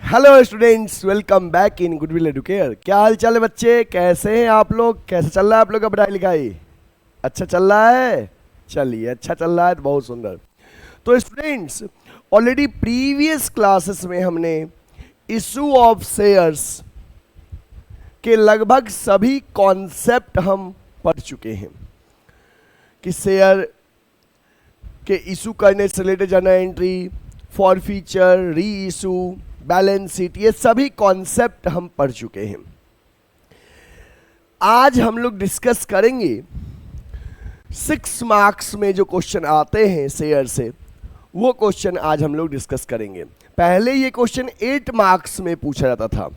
Hello students, welcome back in goodwill Educare. क्या हाल चाल है बच्चे, कैसे हैं आप लोग? कैसे चल रहा है आप लोग का पढ़ाई लिखाई? अच्छा चल रहा है? चलिए, अच्छा चल रहा है तो बहुत सुंदर। तो स्टूडेंट्स, ऑलरेडी प्रीवियस क्लासेस में हमने इशू ऑफ शेयर्स के लगभग सभी कॉन्सेप्ट हम पढ़ चुके हैं कि शेयर के इशू करने से related journal entry, for feature, री इशू, बैलेंस शीट, ये सभी कॉन्सेप्ट हम पढ़ चुके हैं। आज हम लोग डिस्कस करेंगे 6 मार्क्स में जो क्वेश्चन आते हैं शेयर से, वो क्वेश्चन आज हम लोग डिस्कस करेंगे। पहले ये क्वेश्चन 8 मार्क्स में पूछा जाता था,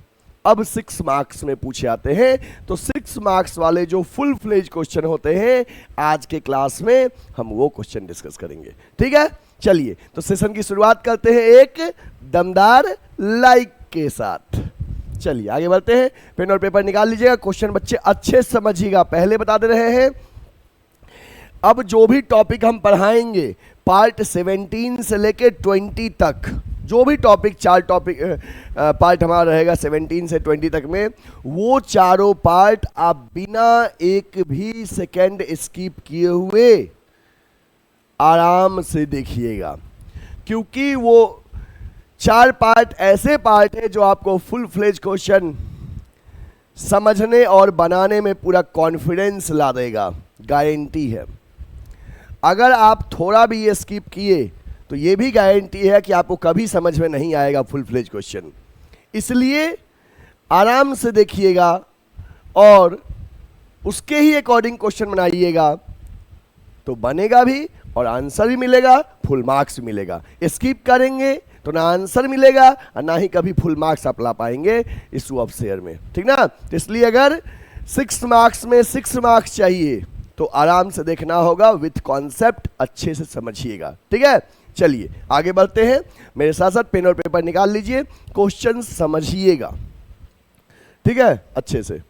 अब 6 मार्क्स में पूछे जाते हैं। तो 6 मार्क्स वाले जो फुल फ्लेज क्वेश्चन होते हैं, आज के क्लास में हम वो क्वेश्चन डिस्कस करेंगे। ठीक है, चलिए तो सेशन की शुरुआत करते हैं एक दमदार लाइक के साथ। चलिए आगे बढ़ते हैं, पेन और पेपर निकाल लीजिएगा। क्वेश्चन बच्चे अच्छे समझिएगा, पहले बता दे रहे हैं। अब जो भी टॉपिक हम पढ़ाएंगे पार्ट 17 से लेके 20 तक, जो भी टॉपिक 4 टॉपिक पार्ट हमारा रहेगा 17 से 20 तक में, वो चारों पार्ट आप बिना एक भी सेकेंड स्किप किए हुए आराम से देखिएगा, क्योंकि वो 4 पार्ट ऐसे पार्ट है जो आपको फुल फ्लेज क्वेश्चन समझने और बनाने में पूरा कॉन्फिडेंस ला देगा, गारंटी है। अगर आप थोड़ा भी ये स्किप किए तो ये भी गारंटी है कि आपको कभी समझ में नहीं आएगा फुल फ्लेज क्वेश्चन। इसलिए आराम से देखिएगा और उसके ही अकॉर्डिंग क्वेश्चन बनाइएगा, तो बनेगा भी और आंसर भी मिलेगा, फुल मार्क्स मिलेगा। स्किप करेंगे तो ना आंसर मिलेगा और ना ही कभी फुल मार्क्स आप ला पाएंगे इशू ऑफ शेयर में, ठीक ना। तो इसलिए अगर 6 मार्क्स में 6 मार्क्स चाहिए तो आराम से देखना होगा, विथ कॉन्सेप्ट अच्छे से समझिएगा। ठीक है, चलिए आगे बढ़ते हैं। मेरे साथ साथ पेन और पेपर निकाल लीजिए, क्वेश्चन समझिएगा, ठीक है, अच्छे से।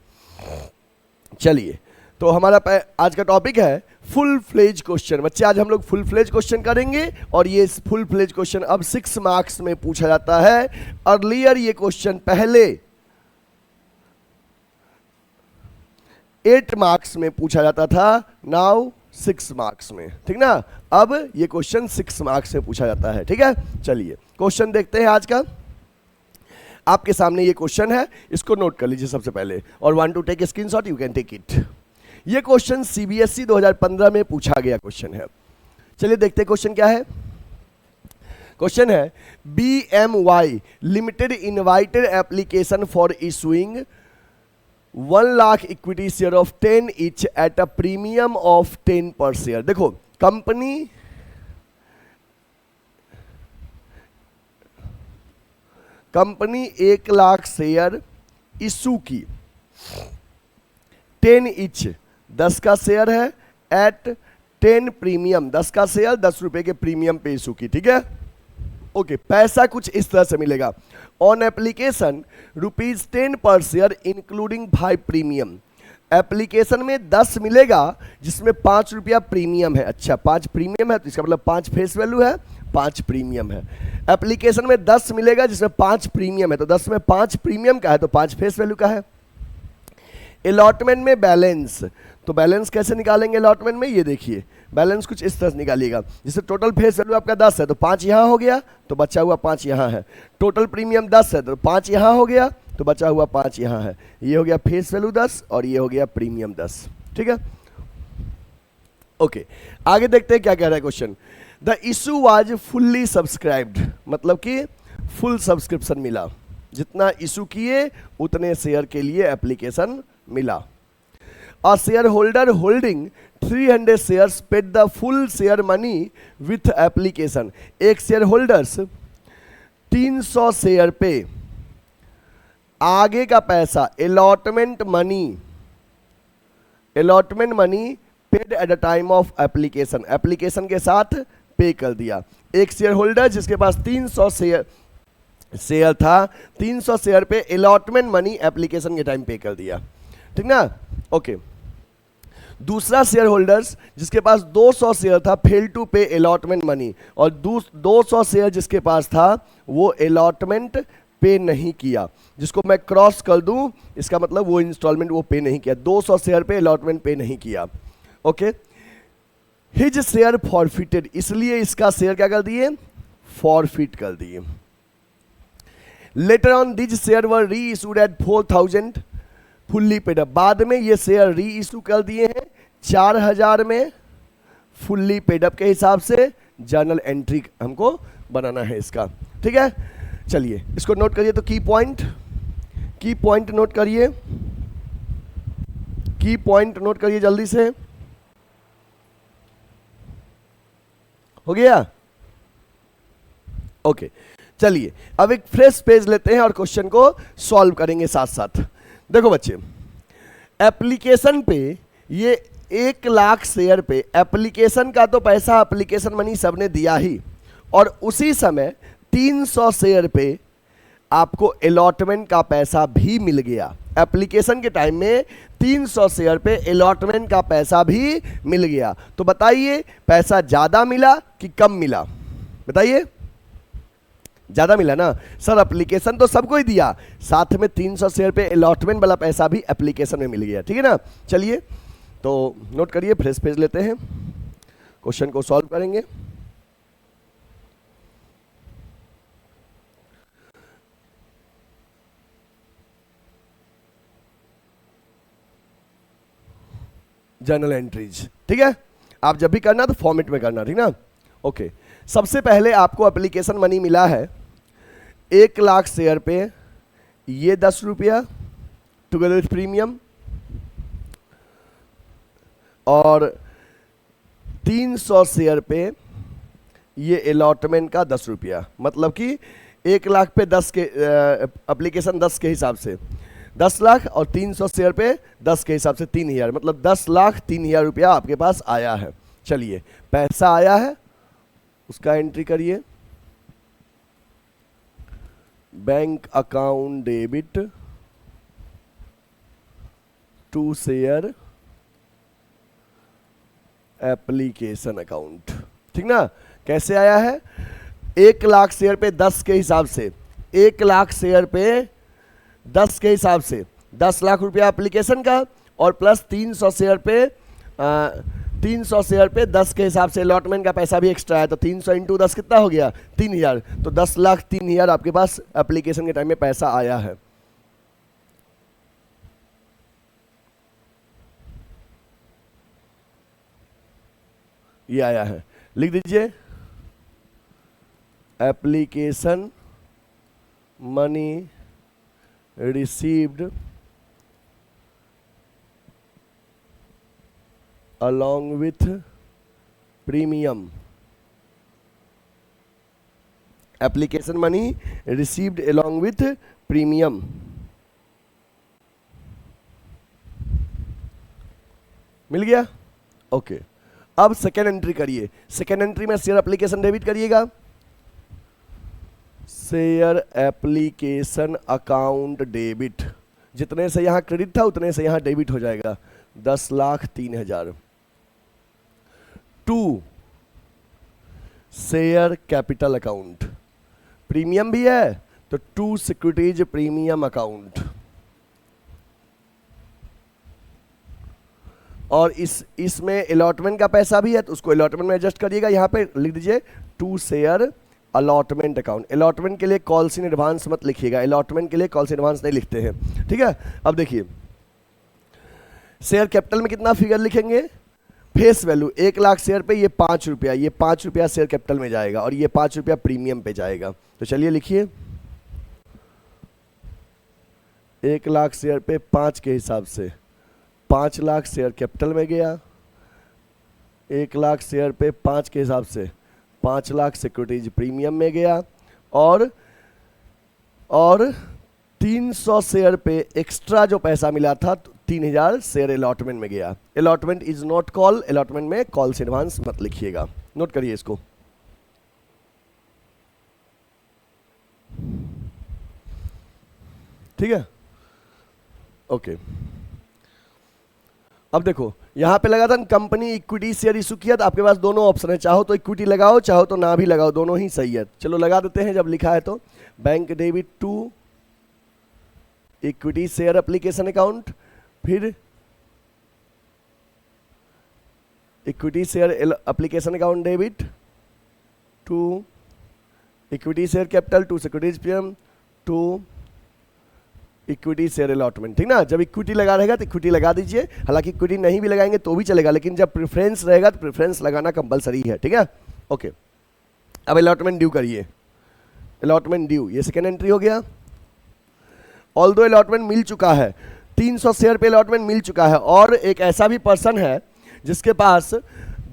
चलिए, तो हमारा आज का टॉपिक है फुल फ्लेज क्वेश्चन। बच्चे आज हम लोग फुल फ्लेज क्वेश्चन करेंगे और ये फुल फ्लेज क्वेश्चन अब 6 मार्क्स में पूछा जाता है। अर्लियर ये क्वेश्चन पहले 8 मार्क्स में पूछा जाता था, नाउ 6 मार्क्स में, ठीक ना। अब ये क्वेश्चन 6 मार्क्स में पूछा जाता है, ठीक है। चलिए क्वेश्चन देखते हैं आज का। आपके सामने ये क्वेश्चन है, इसको नोट कर लीजिए सबसे पहले, और 1 to take screenshot you can take it. ये क्वेश्चन सीबीएसई 2015 में पूछा गया क्वेश्चन है। चलिए देखते हैं क्वेश्चन क्या है। क्वेश्चन है BMY limited invited application for issuing 1 lakh equity share of 10 each at a premium of 10 पर शेयर। देखो, कंपनी 1 लाख शेयर इशू की, 10 each 10 का शेयर है, एट 10 प्रीमियम, 10 का शेयर 10 रुपए के प्रीमियम पे इशू की, ठीक है। ओके, पैसा कुछ इस तरह से मिलेगा। ऑन एप्लीकेशन ₹10 पर शेयर इंक्लूडिंग 5 प्रीमियम। एप्लीकेशन में 10 मिलेगा जिसमें 5 रुपया प्रीमियम है। अच्छा, 5 प्रीमियम है तो इसका मतलब 5 फेस वैल्यू है, 5 प्रीमियम है। एप्लीकेशन में 10 मिलेगा जिसमें 5 प्रीमियम है, तो 10 में 5 प्रीमियम का है तो 5 फेस वैल्यू का है। अलॉटमेंट में बैलेंस, तो बैलेंस कैसे निकालेंगे अलॉटमेंट में, ये देखिए बैलेंस कुछ इस तरह से निकालिएगा। जैसे टोटल फेस वैल्यू आपका 10 है तो 5 यहाँ हो गया तो बचा हुआ 5 यहाँ है। टोटल प्रीमियम 10 है तो 5 यहाँ हो गया तो बचा हुआ 5 यहाँ है। ये हो गया फेस वैल्यू 10 और ये हो गया प्रीमियम 10, ठीक है। ओके, आगे देखते हैं क्या कह रहा है question. The issue was fully subscribed, मतलब कि फुल सब्सक्रिप्शन मिला, जितना इशू किए उतने शेयर के लिए एप्लीकेशन मिला। A shareholder holding 300 shares paid the full share money with application। एक शेयर होल्डर्स 300 शेयर पे आगे का पैसा allotment money paid at the time of application, application के साथ पे कर दिया। एक शेयर होल्डर जिसके पास 300 शेयर था, 300 शेयर पे अलॉटमेंट मनी एप्लीकेशन के टाइम पे कर दिया, ठीक ना। ओके, दूसरा शेयर होल्डर्स जिसके पास 200 शेयर था फेल टू पे अलॉटमेंट मनी, और 200 शेयर जिसके पास था वो अलॉटमेंट पे नहीं किया, जिसको मैं क्रॉस कर दूं इसका मतलब वो इंस्टॉलमेंट वो पे नहीं किया, 200 शेयर पे अलॉटमेंट पे नहीं किया। ओके, हिज शेयर फॉरफिटेड, इसलिए इसका शेयर क्या कर दिए, फॉरफिट कर दिए। Letter on this share were reissued at 4000 fully paid up, बाद में ये शेयर री इशू कर दिए हैं 4000 में फुल्ली पेड अप के हिसाब से। जर्नल एंट्री हमको बनाना है इसका, ठीक है। चलिए इसको नोट करिए, तो की पॉइंट नोट करिए, की पॉइंट नोट करिए जल्दी से। हो गया? ओके, चलिए अब एक फ्रेश पेज लेते हैं और क्वेश्चन को सॉल्व करेंगे साथ साथ। देखो बच्चे, एप्लीकेशन पे ये 1,00,000 शेयर पे एप्लीकेशन का तो पैसा एप्लीकेशन मनी सबने दिया ही, और उसी समय 300 शेयर पे आपको अलॉटमेंट का पैसा भी मिल गया। एप्लीकेशन के टाइम में 300 शेयर पे अलॉटमेंट का पैसा भी मिल गया। तो बताइए पैसा ज्यादा मिला कि कम मिला? बताइए, ज्यादा मिला ना सर, एप्लीकेशन तो सबको ही दिया, साथ में 300 शेयर पे अलॉटमेंट वाला पैसा भी एप्लीकेशन में मिल गया, ठीक है ना। चलिए तो नोट करिए, फ्रेश पेज लेते हैं, क्वेश्चन को सॉल्व करेंगे। जर्नल एंट्रीज, ठीक है। आप जब भी करना तो फॉर्मेट में करना, ठीक ना। ओके, सबसे पहले आपको एप्लीकेशन मनी मिला है 1,00,000 शेयर पे, ये 10 रुपया टुगेदर विथ प्रीमियम, और 300 शेयर पे ये अलॉटमेंट का 10 रुपया, मतलब कि 1,00,000 पे 10 के एप्लीकेशन 10 के हिसाब से 10 लाख, और 300 शेयर पे 10 के हिसाब से 3,000, मतलब 10,03,000 रुपया आपके पास आया है। चलिए पैसा आया है उसका एंट्री करिए, bank account debit to share application account, ठीक ना। कैसे आया है? 1,00,000 शेयर पे 10 के हिसाब से, 1,00,000 शेयर पे 10 के हिसाब से 10 लाख रुपया एप्लीकेशन का, और प्लस 300 शेयर पे 300 शेयर पे 10 के हिसाब से अलॉटमेंट का पैसा भी एक्स्ट्रा है, तो 300 इंटू 10 कितना हो गया? 3,000, तो 10,03,000 आपके पास एप्लीकेशन के टाइम में पैसा आया है। ये आया है, लिख दीजिए application money received along with premium, application money received along with premium। मिल गया? ओके, अब सेकेंड एंट्री करिए। सेकेंड एंट्री में शेयर एप्लीकेशन डेबिट करिएगा, शेयर एप्लीकेशन अकाउंट डेबिट, जितने से यहां क्रेडिट था उतने से यहां डेबिट हो जाएगा, 10,03,000। To share capital account, premium भी है तो टू सिक्योरिटीज प्रीमियम अकाउंट, और इसमें अलॉटमेंट का पैसा भी है तो उसको अलॉटमेंट में एडजस्ट करिएगा। यहां पे लिख दीजिए to share allotment account. Allotment के लिए कॉल्स इन एडवांस मत लिखिएगा, अलॉटमेंट के लिए कॉल्स इन एडवांस नहीं लिखते हैं, ठीक है। अब देखिए शेयर कैपिटल में कितना फिगर लिखेंगे? फेस वैल्यू 1,00,000 शेयर पे ये 5 रुपया, ये 5 रुपया शेयर कैपिटल में जाएगा, और ये 5 रुपया प्रीमियम पे जाएगा। तो चलिए लिखिए 1,00,000 शेयर पे 5 के हिसाब से 5,00,000 शेयर कैपिटल में गया, 1,00,000 शेयर पे 5 के हिसाब से 5,00,000 सिक्योरिटीज प्रीमियम में गया, और 300 शेयर पे एक्स्ट्रा जो पैसा मिला था 3,000 शेयर अलॉटमेंट में गया। Allotment is not call, allotment में कॉल से एडवांस मत लिखिएगा, नोट करिए इसको। ठीक है, ओके। अब देखो यहाँ पे लगा था कंपनी इक्विटी शेयर इशू किया, तो आपके पास दोनों ऑप्शन है, चाहो तो इक्विटी लगाओ चाहो तो ना भी लगाओ, दोनों ही सही है। चलो लगा देते हैं जब लिखा है तो। Bank debit to equity share application account, फिर equity share application account debit to equity share capital to securities premium to equity share allotment, ठीक ना। जब इक्विटी लगा रहेगा तो इक्विटी लगा दीजिए, हालांकि इक्विटी नहीं भी लगाएंगे तो भी चलेगा, लेकिन जब प्रेफरेंस रहेगा तो प्रेफरेंस लगाना कंपलसरी है, ठीक है। ओके, अब अलॉटमेंट ड्यू करिए। अलॉटमेंट ड्यू, ये सेकेंड एंट्री हो गया। ऑल्दो अलॉटमेंट मिल चुका है, 300 शेयर पे अलॉटमेंट मिल चुका है, और एक ऐसा भी पर्सन है जिसके पास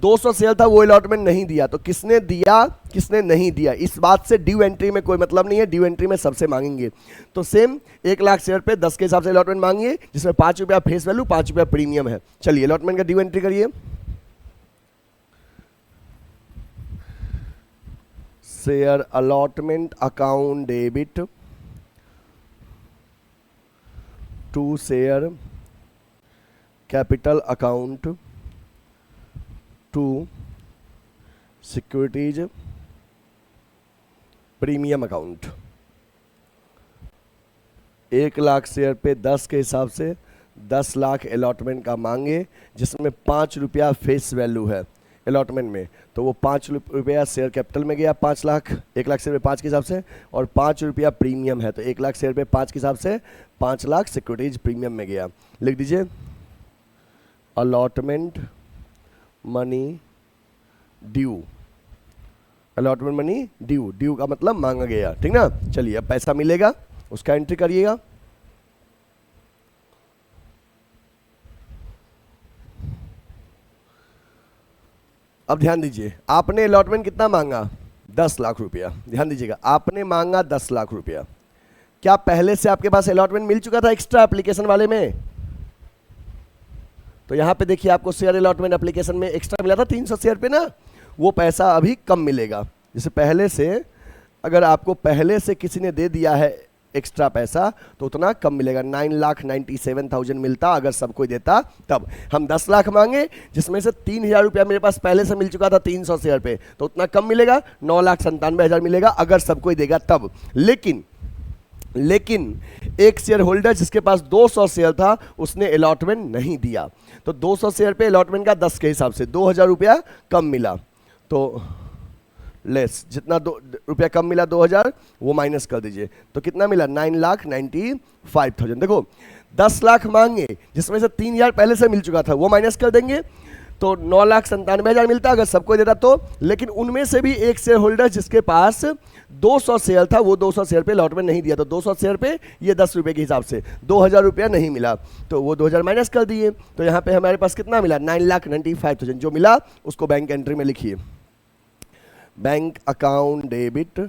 200 शेयर था, वो अलॉटमेंट नहीं दिया, तो किसने दिया किसने नहीं दिया, इस बात से ड्यू एंट्री में कोई मतलब नहीं है। ड्यू एंट्री में सबसे मांगेंगे, तो सेम 1 लाख शेयर पे 10 के हिसाब से अलॉटमेंट मांगिए, जिसमें 5 रुपया फेस वैल्यू 5 रुपया प्रीमियम है। चलिए अलॉटमेंट का ड्यू एंट्री करिए। Share allotment account debit to share capital account to securities premium account. 1 lakh share पे 10 के हिसाब से 10 लाख अलॉटमेंट का मांगे, जिसमें 5 रुपया फेस वैल्यू है अलॉटमेंट में, तो वो 5 रुपया शेयर कैपिटल में गया 5 लाख, 1 लाख शेयर पे 5 के हिसाब से, और 5 रुपया प्रीमियम है, तो 1 लाख शेयर पे 5 के हिसाब से 5 लाख सिक्योरिटीज प्रीमियम में गया। लिख दीजिए allotment money due. Allotment money due, due का मतलब मांगा गया, ठीक ना। चलिए अब पैसा मिलेगा, उसका एंट्री करिएगा। अब ध्यान दीजिए, आपने अलॉटमेंट कितना मांगा, 10 लाख रुपया। ध्यान दीजिएगा, आपने मांगा 10 लाख रुपया। क्या पहले से आपके पास अलॉटमेंट मिल चुका था एक्स्ट्रा एप्लीकेशन वाले में? तो यहां पे देखिए आपको शेयर अलॉटमेंट एप्लीकेशन में एक्स्ट्रा मिला था 300 शेयर पे ना, वो पैसा अभी कम मिलेगा। जैसे पहले से, अगर आपको पहले से किसी ने दे दिया है एक्स्ट्रा पैसा तो उतना कम मिलेगा, 9,97,000 मिलता अगर सब कोई देता तब। हम 10 लाख मांगे, जिसमें से 3,000 रुपया मेरे पास पहले से मिल चुका था 300 शेयर पे, तो उतना कम मिलेगा, 9,97,000 मिलेगा अगर सब कोई देगा तब। लेकिन एक शेयर होल्डर जिसके पास 200 शेयर था उसने अलॉटमेंट नहीं दिया, तो 200 शेयर पे अलॉटमेंट का 10 के हिसाब से 2,000 रुपया कम मिला, तो लेस जितना रुपया कम मिला 2,000 वो माइनस कर दीजिए, तो कितना मिला 9,95,000। देखो 10 लाख मांगे, जिसमें से 3,000 पहले से मिल चुका था, वो माइनस कर देंगे तो 9,97,000 मिलता अगर सबको देता तो। लेकिन उनमें से भी एक शेयर होल्डर जिसके पास 200 शेयर था, वो 200 शेयर पे अलॉटमेंट नहीं दिया, तो 200 शेयर पे ये 10 रुपये के हिसाब से 2,000 रुपया नहीं मिला, तो वो 2,000 माइनस कर दिए, तो यहाँ पे हमारे पास कितना मिला 9,95,000। जो मिला उसको बैंक एंट्री में लिखिए, bank account debit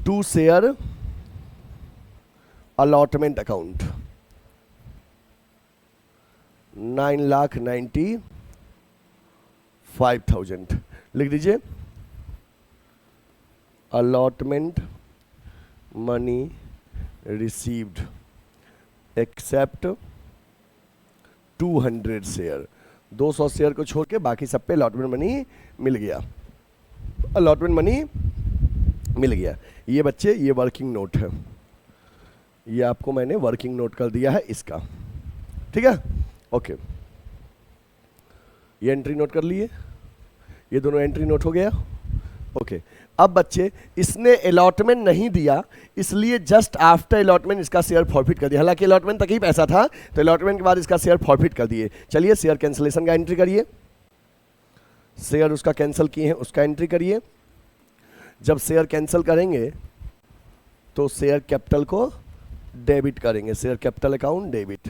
to share allotment account 9,95,000 लिख दीजिए। Allotment money received except 200 share, 200 share को छोड़ के बाकी सब पे अलॉटमेंट मनी मिल गया, अलॉटमेंट मनी मिल गया। ये बच्चे ये वर्किंग नोट है, ये आपको मैंने वर्किंग नोट कर दिया है इसका, ठीक है। ओके, ये एंट्री नोट कर लिए, ये दोनों एंट्री नोट हो गया। ओके, अब बच्चे इसने अलॉटमेंट नहीं दिया, इसलिए जस्ट आफ्टर अलॉटमेंट इसका शेयर फॉरफिट कर दिया, हालांकि अलॉटमेंट तक ही पैसा था, तो अलॉटमेंट के बाद इसका शेयर फॉरफिट कर दिए। चलिए शेयर कैंसिलेशन का एंट्री करिए, शेयर उसका कैंसिल किए हैं उसका एंट्री करिए। जब शेयर कैंसिल करेंगे तो शेयर कैपिटल को डेबिट करेंगे, शेयर कैपिटल अकाउंट डेबिट।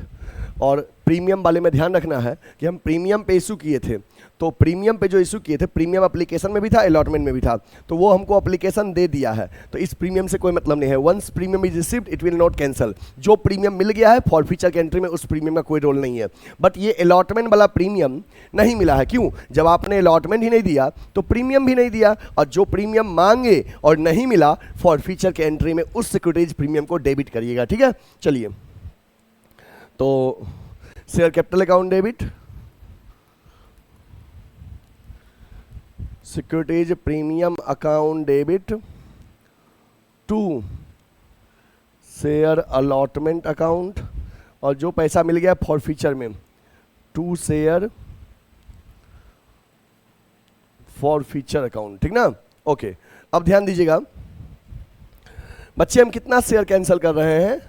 और प्रीमियम वाले में ध्यान रखना है कि हम प्रीमियम पे इशू किए थे, तो प्रीमियम पे जो इशू किए थे, प्रीमियम एप्लीकेशन में भी था अलॉटमेंट में भी था, तो वो हमको एप्लीकेशन दे दिया है, तो इस प्रीमियम से कोई मतलब नहीं है। Once premium is received it will not cancel, जो प्रीमियम मिल गया है फॉर फ्यूचर की एंट्री में उस प्रीमियम का कोई रोल नहीं है। बट ये अलॉटमेंट वाला प्रीमियम नहीं मिला है, क्यों? जब आपने अलॉटमेंट ही नहीं दिया तो प्रीमियम भी नहीं दिया, और जो प्रीमियम मांगे और नहीं मिला फॉर फ्यूचर के एंट्री में उस सिक्योरिटीज प्रीमियम को डेबिट करिएगा, ठीक है। चलिए, तो share capital account debit, securities premium account debit to share allotment account, और जो पैसा मिल गया फॉरफीचर में टू शेयर फॉरफीचर अकाउंट, ठीक ना। ओके, अब ध्यान दीजिएगा बच्चे, हम कितना शेयर कैंसिल कर रहे हैं,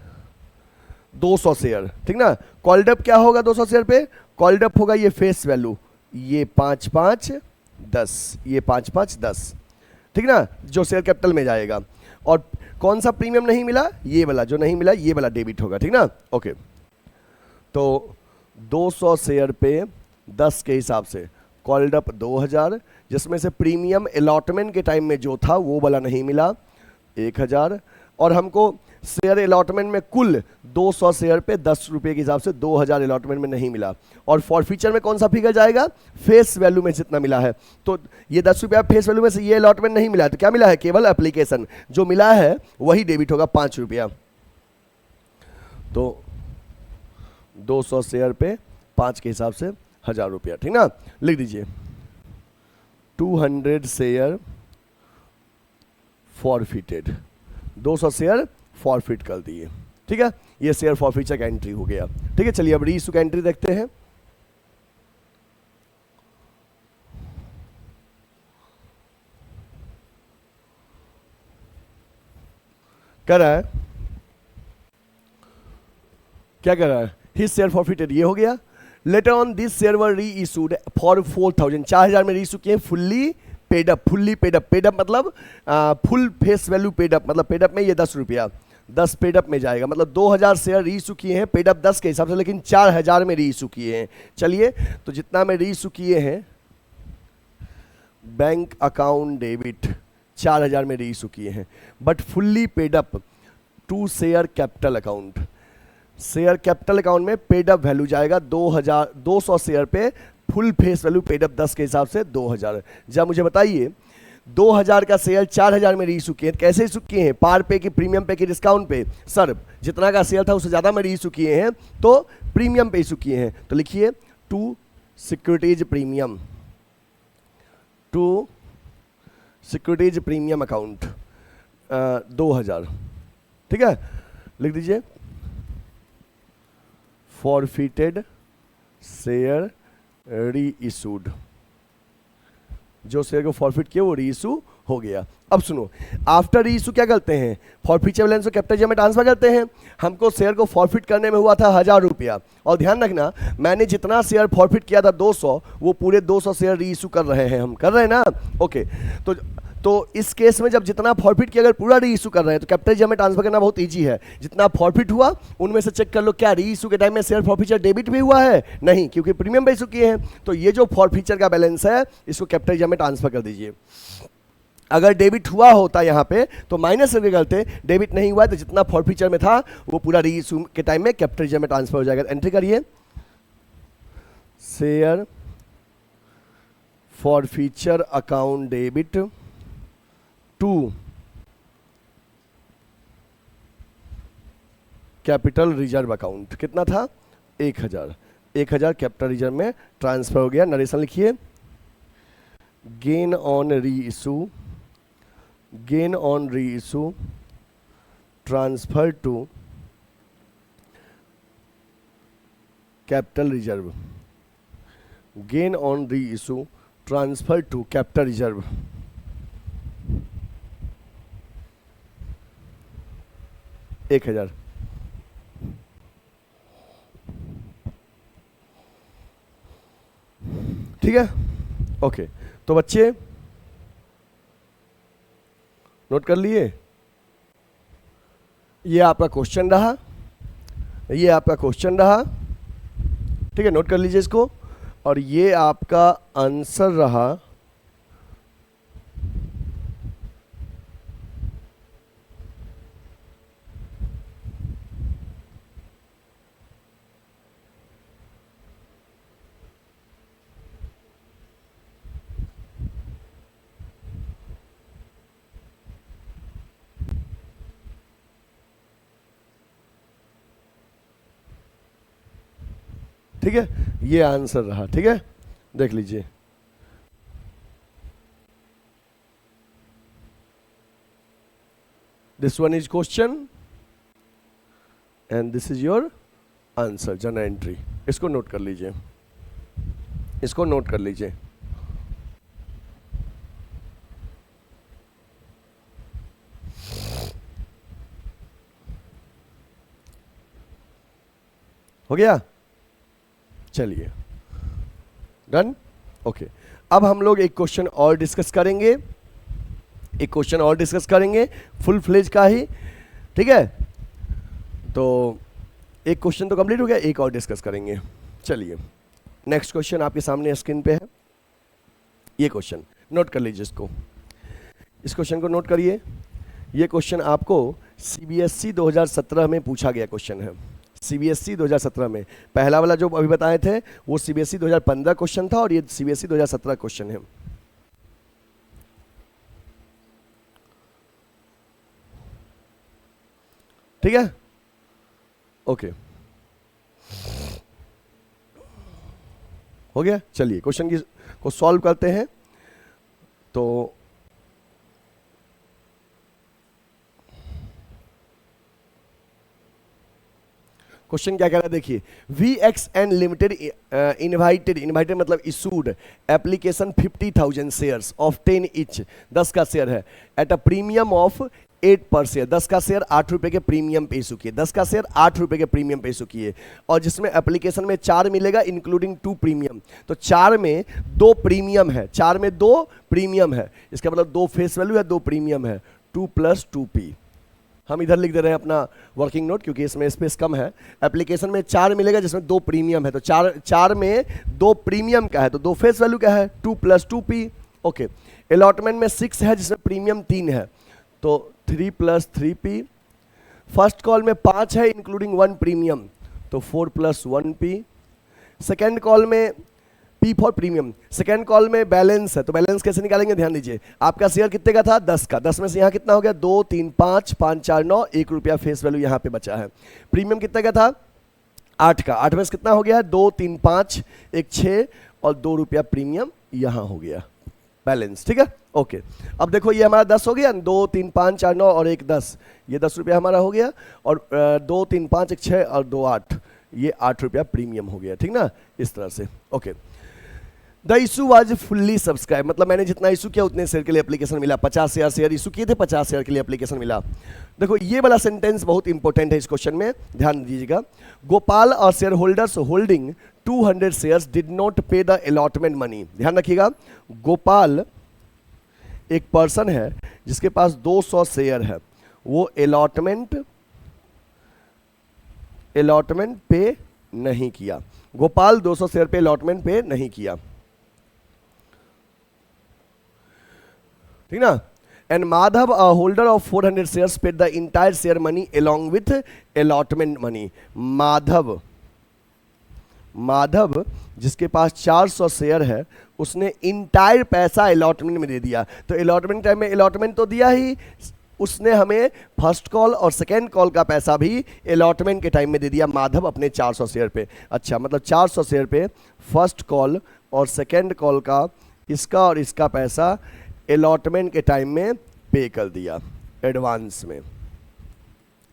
200 शेयर, ठीक ना। कॉल्ड अप क्या होगा 200 शेयर पे, कॉल्ड अप होगा ये फेस वैल्यू, ये 5 5 10, ये 5 5 10, ठीक ना, जो शेयर कैपिटल में जाएगा। और कौन सा प्रीमियम नहीं मिला, ये वाला, जो नहीं मिला ये वाला डेबिट होगा, ठीक ना। ओके, तो 200 शेयर पे 10 के हिसाब से कॉल्ड अप 2000, जिसमें से प्रीमियम अलॉटमेंट के टाइम में जो था वो वाला नहीं मिला 1000, और हमको शेयर अलॉटमेंट में कुल 200 शेयर पे 10 रुपये के हिसाब से 2000 अलॉटमेंट में नहीं मिला। और फॉरफीचर में कौन सा फिगर जाएगा, फेस वैल्यू में जितना मिला है। तो ये 10 रुपया फेस वैल्यू में से ये अलॉटमेंट नहीं मिला है, तो क्या मिला है, केवल एप्लीकेशन जो मिला है वही डेबिट होगा 5 रुपया। तो 200 शेयर पे 5 के हिसाब से 1000 रुपया, ठीक ना। लिख दीजिए 200 शेयर फॉरफिटेड, 200 शेयर फॉरफिट कर दिए, ठीक है। ये शेयर फॉरफीचर का एंट्री हो गया, ठीक है। चलिए अब रीइश्यू का एंट्री देखते हैं। कर रहा है, क्या कर रहा है, हिज शेयर फॉरफिटेड, ये हो गया। Letter on this share were reissued for 4000, 4000 में री इशू किए, fully paid up, fully paid up, paid up मतलब full face value paid up, मतलब पेड अप में ये 10 रुपया, 10 पेड अप में जाएगा, मतलब 2000 शेयर री इशू किए हैं पेड अप 10 के हिसाब से, लेकिन 4000 में री इशू किए हैं। चलिए, तो जितना में री इशू किए हैं बैंक अकाउंट डेबिट 4000 में री इशू किए हैं, but fully paid up to share capital account, share capital account में पेड अप वैल्यू जाएगा 200 शेयर पे full face value paid up 10 के हिसाब से 2000। जब मुझे बताइए 2000 का शेयर 4000 में री इशू किए, कैसे इशू किए हैं, पार पे की, प्रीमियम पे की, डिस्काउंट पे, सर जितना का शेयर था उससे ज़्यादा में री इशू किए हैं तो प्रीमियम पे इशू किए हैं। तो लिखिए to securities premium, to securities premium account 2000, ठीक है। लिख दीजिए फॉरफिटेड शेयर री इशूड, जो शेयर को फॉरफिट किया वो री इशू हो गया। अब सुनो, आफ्टर री इशू क्या करते हैं, फॉरफीचर बैलेंस को कैपिटल में ट्रांसफर करते हैं। हमको शेयर को फॉरफिट करने में हुआ था 1000 रुपया, और ध्यान रखना मैंने जितना शेयर फॉरफिट किया था 200, वो पूरे 200 शेयर री इशू कर रहे हैं, हम कर रहे हैं ना। ओके, तो इस केस में जब जितना फॉरफिट किया अगर पूरा री इशू कर रहे हैं तो कैपिटल जमा ट्रांसफर करना बहुत इजी है। जितना फॉरफिट हुआ उनमें से चेक कर लो क्या री इशू के टाइम में शेयर फॉरफीचर डेबिट भी हुआ है, नहीं, क्योंकि प्रीमियम पे इशू किए हैं। तो ये जो फॉरफीचर का बैलेंस है इसको कैपिटल जमा ट्रांसफर कर दीजिए। अगर डेबिट हुआ होता यहाँ पे तो माइनस करके करते, डेबिट नहीं हुआ तो जितना फॉरफीचर में था वो पूरा री इशू के टाइम में कैपिटल जमा ट्रांसफर हो जाएगा। एंट्री करिए share forfeiture account debit to capital reserve account, कितना था 1000, 1000 कैपिटल रिजर्व में ट्रांसफर हो गया। नरेशन लिखिए gain on reissue, gain on reissue transfer to capital reserve, gain on reissue transfer to capital reserve. एक 1000, ठीक है। Okay, तो बच्चे नोट कर लिए, ये आपका क्वेश्चन रहा, ये आपका क्वेश्चन रहा, ठीक है, नोट कर लीजिए इसको, और ये आपका आंसर रहा। ठीक है, ये आंसर रहा। ठीक है, देख लीजिए। This one is question and this is your answer, journal entry. इसको नोट कर लीजिए, इसको नोट कर लीजिए। हो गया, चलिए डन। ओके, अब हम लोग एक क्वेश्चन और डिस्कस करेंगे, एक क्वेश्चन और डिस्कस करेंगे फुल फ्लेज का ही। ठीक है, तो एक क्वेश्चन तो कंप्लीट हो गया, एक और डिस्कस करेंगे। चलिए, नेक्स्ट क्वेश्चन आपके सामने स्क्रीन पे है। ये क्वेश्चन नोट कर लीजिए, इसको, इस क्वेश्चन को नोट करिए। ये क्वेश्चन आपको सीबीएसई 2017 में पूछा गया क्वेश्चन है। सीबीएसई 2017 में, पहला वाला जो अभी बताए थे वो सीबीएसई 2015 क्वेश्चन था, और ये सीबीएसई 2017 क्वेश्चन है। ठीक है, ओके, हो गया। चलिए क्वेश्चन को सॉल्व करते हैं। तो क्वेश्चन क्या कह रहा है, देखिए। VXN लिमिटेड इनवाइटेड मतलब issued application 50,000 shares of 10 etch, 10 का शेयर है, एट अ प्रीमियम ऑफ 8 पर शेयर। 10 का शेयर 8 रुपए के प्रीमियम पे इशू किए, 10 का शेयर 8 रुपए के प्रीमियम पे इशू किए, और जिसमें एप्लीकेशन में 4 मिलेगा इंक्लूडिंग 2 प्रीमियम। तो 4 में 2 प्रीमियम है, 4 में 2 प्रीमियम है, इसका मतलब 2 फेस वैल्यू है, 2 प्रीमियम है, 2 + 2p। हम इधर लिख दे रहे हैं अपना वर्किंग नोट, क्योंकि इसमें स्पेस कम है। एप्लीकेशन में 4 मिलेगा जिसमें 2 प्रीमियम है, तो 4 में 2 प्रीमियम का है, तो 2 फेस वैल्यू क्या है, 2 + 2p। ओके, अलॉटमेंट में 6 है जिसमें प्रीमियम 3 है, तो 3 + 3p। फर्स्ट कॉल में 5 है इंक्लूडिंग 1 प्रीमियम, तो 4 + 1p। सेकेंड कॉल में P for premium, second call में बैलेंस है, तो बैलेंस कैसे निकालेंगे, ध्यान दीजिए। आपका शेयर कितने का था, 10 का, 10 में से यहाँ कितना हो गया, 2 3 5 5 4 9, 1 रुपया फेस वैल्यू यहाँ पे बचा है। प्रीमियम कितने का था, 8 का, 8 में से कितना हो गया, 2 3 5 1 6, और 2 रुपया प्रीमियम यहाँ हो गया बैलेंस। ठीक है, ओके। अब देखो ये हमारा 10 हो गया, 2 3 5 4 9 और 1 10, ये 10 रुपया हमारा हो गया, और 2 3 5 1 6 और 2 8, ये 8 रुपया प्रीमियम हो गया। ठीक ना, इस तरह से। Okay, the issue was fully subscribe, मतलब मैंने जितना इशू किया उतने शेयर के लिए एप्लीकेशन मिला। 50,000 शेयर इशू किए थे, 50 शेयर के लिए एप्लीकेशन मिला। देखो ये वाला सेंटेंस बहुत इंपॉर्टेंट है इस क्वेश्चन में, ध्यान दीजिएगा। गोपाल और share holders holding 200 shares did not पे द अलॉटमेंट मनी। ध्यान रखिएगा, गोपाल एक पर्सन है जिसके पास 200 शेयर है, वो अलॉटमेंट पे नहीं किया। गोपाल 200 शेयर पे अलॉटमेंट पे नहीं किया, ठीक ना। And Madhav a holder of 400 shares paid the entire share money along with allotment money. Madhav जिसके पास 400 शेयर है, उसने इंटायर पैसा अलॉटमेंट में दे दिया। तो अलॉटमेंट टाइम में अलॉटमेंट तो दिया ही, उसने हमें फर्स्ट कॉल और सेकेंड कॉल का पैसा भी अलॉटमेंट के टाइम में दे दिया, माधव अपने 400 शेयर पे। अच्छा, मतलब 400 शेयर पे फर्स्ट कॉल और सेकेंड कॉल का, इसका और इसका पैसा अलॉटमेंट के टाइम में पे कर दिया एडवांस में।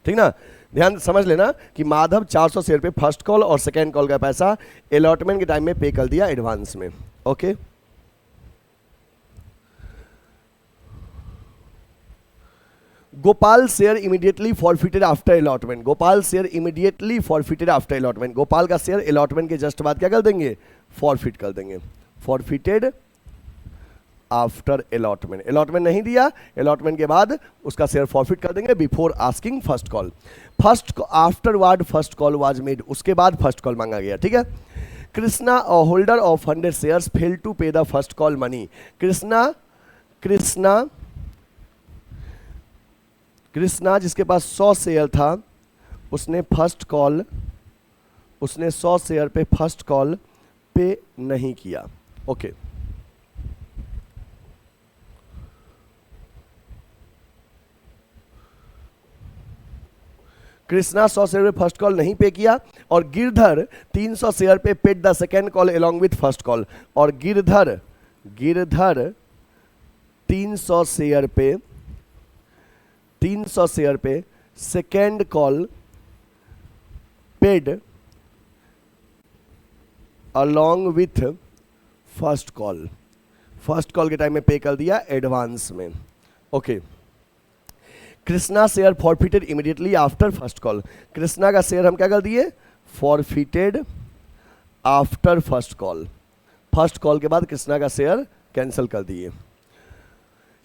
ठीक ना, ध्यान समझ लेना कि माधव 400 शेयर पे फर्स्ट कॉल और सेकेंड कॉल का पैसा अलॉटमेंट के टाइम में पे कर दिया एडवांस में। Okay, Gopal share immediately forfeited after allotment. Gopal share immediately forfeited after allotment. Gopal का शेयर अलॉटमेंट के जस्ट बाद क्या कर देंगे, फॉरफिट कर देंगे। फॉरफिटेड आफ्टर अलॉटमेंट, अलॉटमेंट नहीं दिया, अलॉटमेंट के बाद उसका शेयर फॉरफिट कर देंगे before asking first call. First afterward first call was made, उसके बाद फर्स्ट कॉल मांगा गया। ठीक है, Krishna holder of 100 shares fail to pay the first call money. Krishna जिसके पास 100 शेयर था, उसने 100 शेयर पे फर्स्ट कॉल पे नहीं किया। ओके, कृष्णा 100 शेयर पे फर्स्ट कॉल नहीं पे किया, और गिरधर 300 शेयर पे paid the second call along with first call, और गिरधर 300 शेयर पे second call paid along with first call के टाइम में पे कर दिया एडवांस में। Okay, Krishna share forfeited immediately after first call, Krishna का शेयर हम क्या कर दिए, फॉरफिटेड आफ्टर फर्स्ट कॉल के बाद कृष्णा का शेयर कैंसिल कर दिए।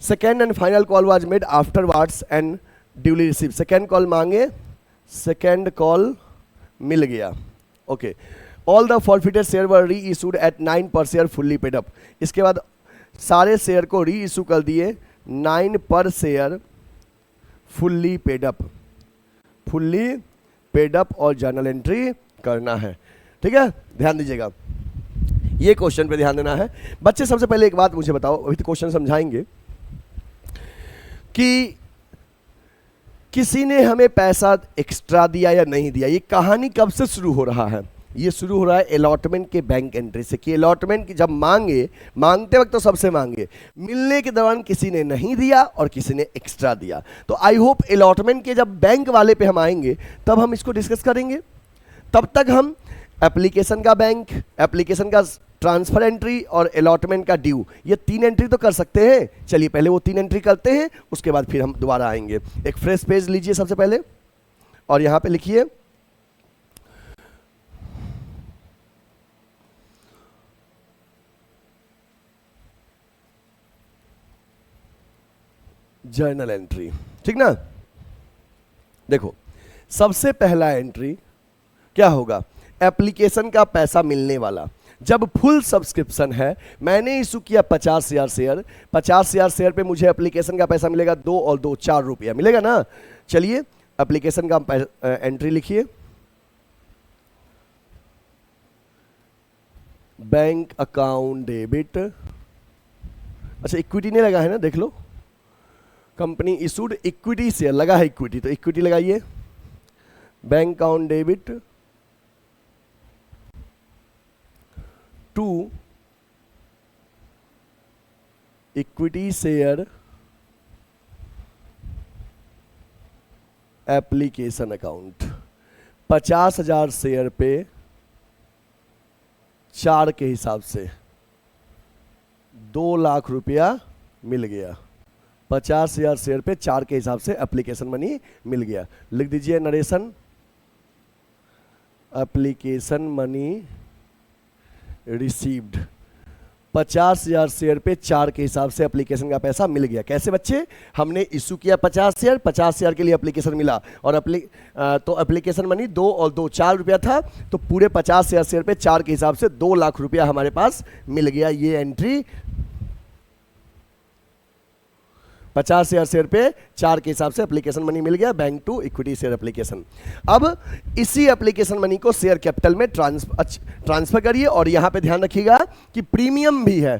Second and final call was made afterwards and duly receive, second call मांगे, सेकेंड कॉल मिल गया। Okay, all the forfeited share were reissued at 9 per share fully paid up, इसके बाद सारे share को री इशू कर दिए 9 per share fully paid up और जर्नल एंट्री करना है। ठीक है, ध्यान दीजिएगा, ये क्वेश्चन पे ध्यान देना है बच्चे। सबसे पहले एक बात मुझे बताओ, अभी तो क्वेश्चन समझाएंगे कि किसी ने हमें पैसा एक्स्ट्रा दिया या नहीं दिया। ये कहानी कब से शुरू हो रहा है, ये शुरू हो रहा है अलॉटमेंट के बैंक एंट्री से, कि अलॉटमेंट जब मांगते वक्त तो सबसे मांगे, मिलने के दौरान किसी ने नहीं दिया और किसी ने एक्स्ट्रा दिया। तो आई होप अलॉटमेंट के जब बैंक वाले पे हम आएंगे तब हम इसको डिस्कस करेंगे। तब तक हम एप्लीकेशन का बैंक, एप्लीकेशन का ट्रांसफर एंट्री और अलॉटमेंट का ड्यू, ये 3 एंट्री तो कर सकते हैं। चलिए पहले वो 3 एंट्री करते हैं, उसके बाद फिर हम दोबारा आएंगे। एक फ्रेश पेज लीजिए सबसे पहले और यहां पे लिखिए जर्नल एंट्री। ठीक ना, देखो सबसे पहला एंट्री क्या होगा, एप्लीकेशन का पैसा मिलने वाला। जब फुल सब्सक्रिप्शन है, मैंने इशू किया 50,000 शेयर, 50,000 शेयर पे मुझे एप्लीकेशन का पैसा मिलेगा 2 और 2 4 रुपया मिलेगा ना। चलिए एप्लीकेशन का एंट्री लिखिए, बैंक अकाउंट डेबिट, अच्छा इक्विटी नहीं लगा है ना, देख लो, कंपनी इशूड इक्विटी शेयर लगा है, इक्विटी तो इक्विटी लगाइए, bank account debit to equity share application account. 50,000 share पे 4 के हिसाब से 2 लाख रुपया मिल गया। 50,000 शेयर पे 4 के हिसाब से एप्लीकेशन मनी मिल गया। लिख दीजिए narration, application money received. 50,000 share पे 4 के हिसाब से एप्लीकेशन का पैसा मिल गया। कैसे बच्चे, हमने इशू किया 50 शेयर, 50 शेयर के लिए एप्लीकेशन मिला और तो एप्लीकेशन मनी 2 और 2 4 रुपया था, तो पूरे 50,000 शेयर पे 4 के हिसाब से 2 लाख रुपया हमारे पास मिल गया। ये एंट्री 50,000 शेयर पे 4 के हिसाब से एप्लीकेशन मनी मिल गया, bank to equity share application. अब इसी एप्लीकेशन मनी को शेयर कैपिटल में ट्रांसफर करिए और यहां पे ध्यान रखिएगा कि प्रीमियम भी है।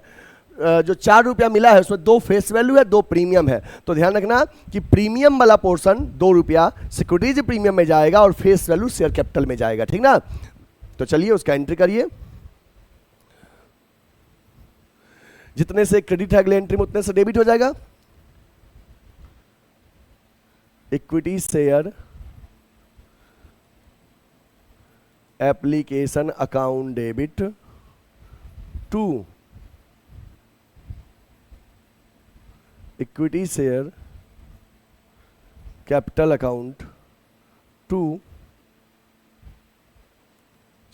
जो 4 रुपया मिला है उसमें 2 फेस वैल्यू है, 2 प्रीमियम है, तो ध्यान रखना कि प्रीमियम वाला पोर्शन 2 रुपया सिक्योरिटीज प्रीमियम में जाएगा और फेस वैल्यू शेयर कैपिटल में जाएगा। ठीक ना, तो चलिए उसका एंट्री करिए। जितने से क्रेडिट है अगले एंट्री में उतने से डेबिट हो जाएगा। Equity share application account debit to equity share capital account to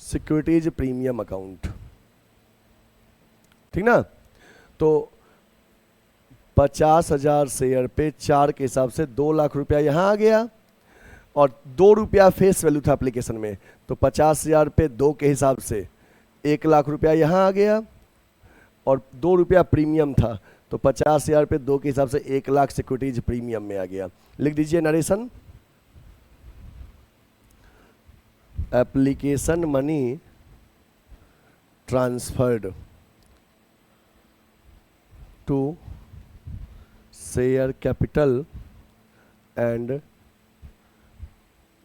securities premium account. ठीक ना, तो 50,000 शेयर पे 4 के हिसाब से 2 लाख रुपया यहाँ आ गया और 2 रुपया फेस वैल्यू था एप्लीकेशन में, तो 50,000 पे 2 के हिसाब से 1 लाख रुपया यहाँ आ गया और 2 रुपया प्रीमियम था, तो 50,000 पे 2 के हिसाब से 1 लाख सिक्योरिटीज प्रीमियम में आ गया। लिख दीजिए narration, application money transferred to share capital and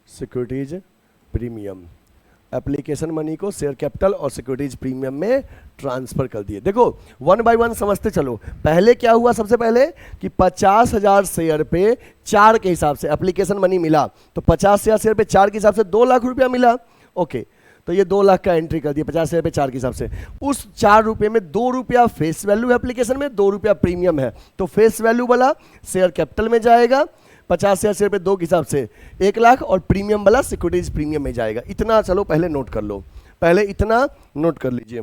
securities premium. Application money को शेयर कैपिटल और सिक्योरिटीज प्रीमियम में ट्रांसफर कर दिए। देखो वन बाय वन समझते चलो। पहले क्या हुआ, सबसे पहले कि 50,000 शेयर पे 4 के हिसाब से एप्लीकेशन मनी मिला, तो 50,000 शेयर पे 4 के हिसाब से 2 लाख रुपया मिला। ओके, तो ये 2 लाख का एंट्री कर दिया 50 शेयर पे 4 के हिसाब से। उस 4 रुपये में 2 रुपया फेस वैल्यू एप्लीकेशन में, 2 रुपया प्रीमियम है, तो फेस वैल्यू वाला शेयर कैपिटल में जाएगा 50,000 शेयर पे 2 के हिसाब से 1 लाख, और प्रीमियम वाला सिक्योरिटीज प्रीमियम में जाएगा। इतना चलो पहले नोट कर लो, पहले इतना नोट कर लीजिए।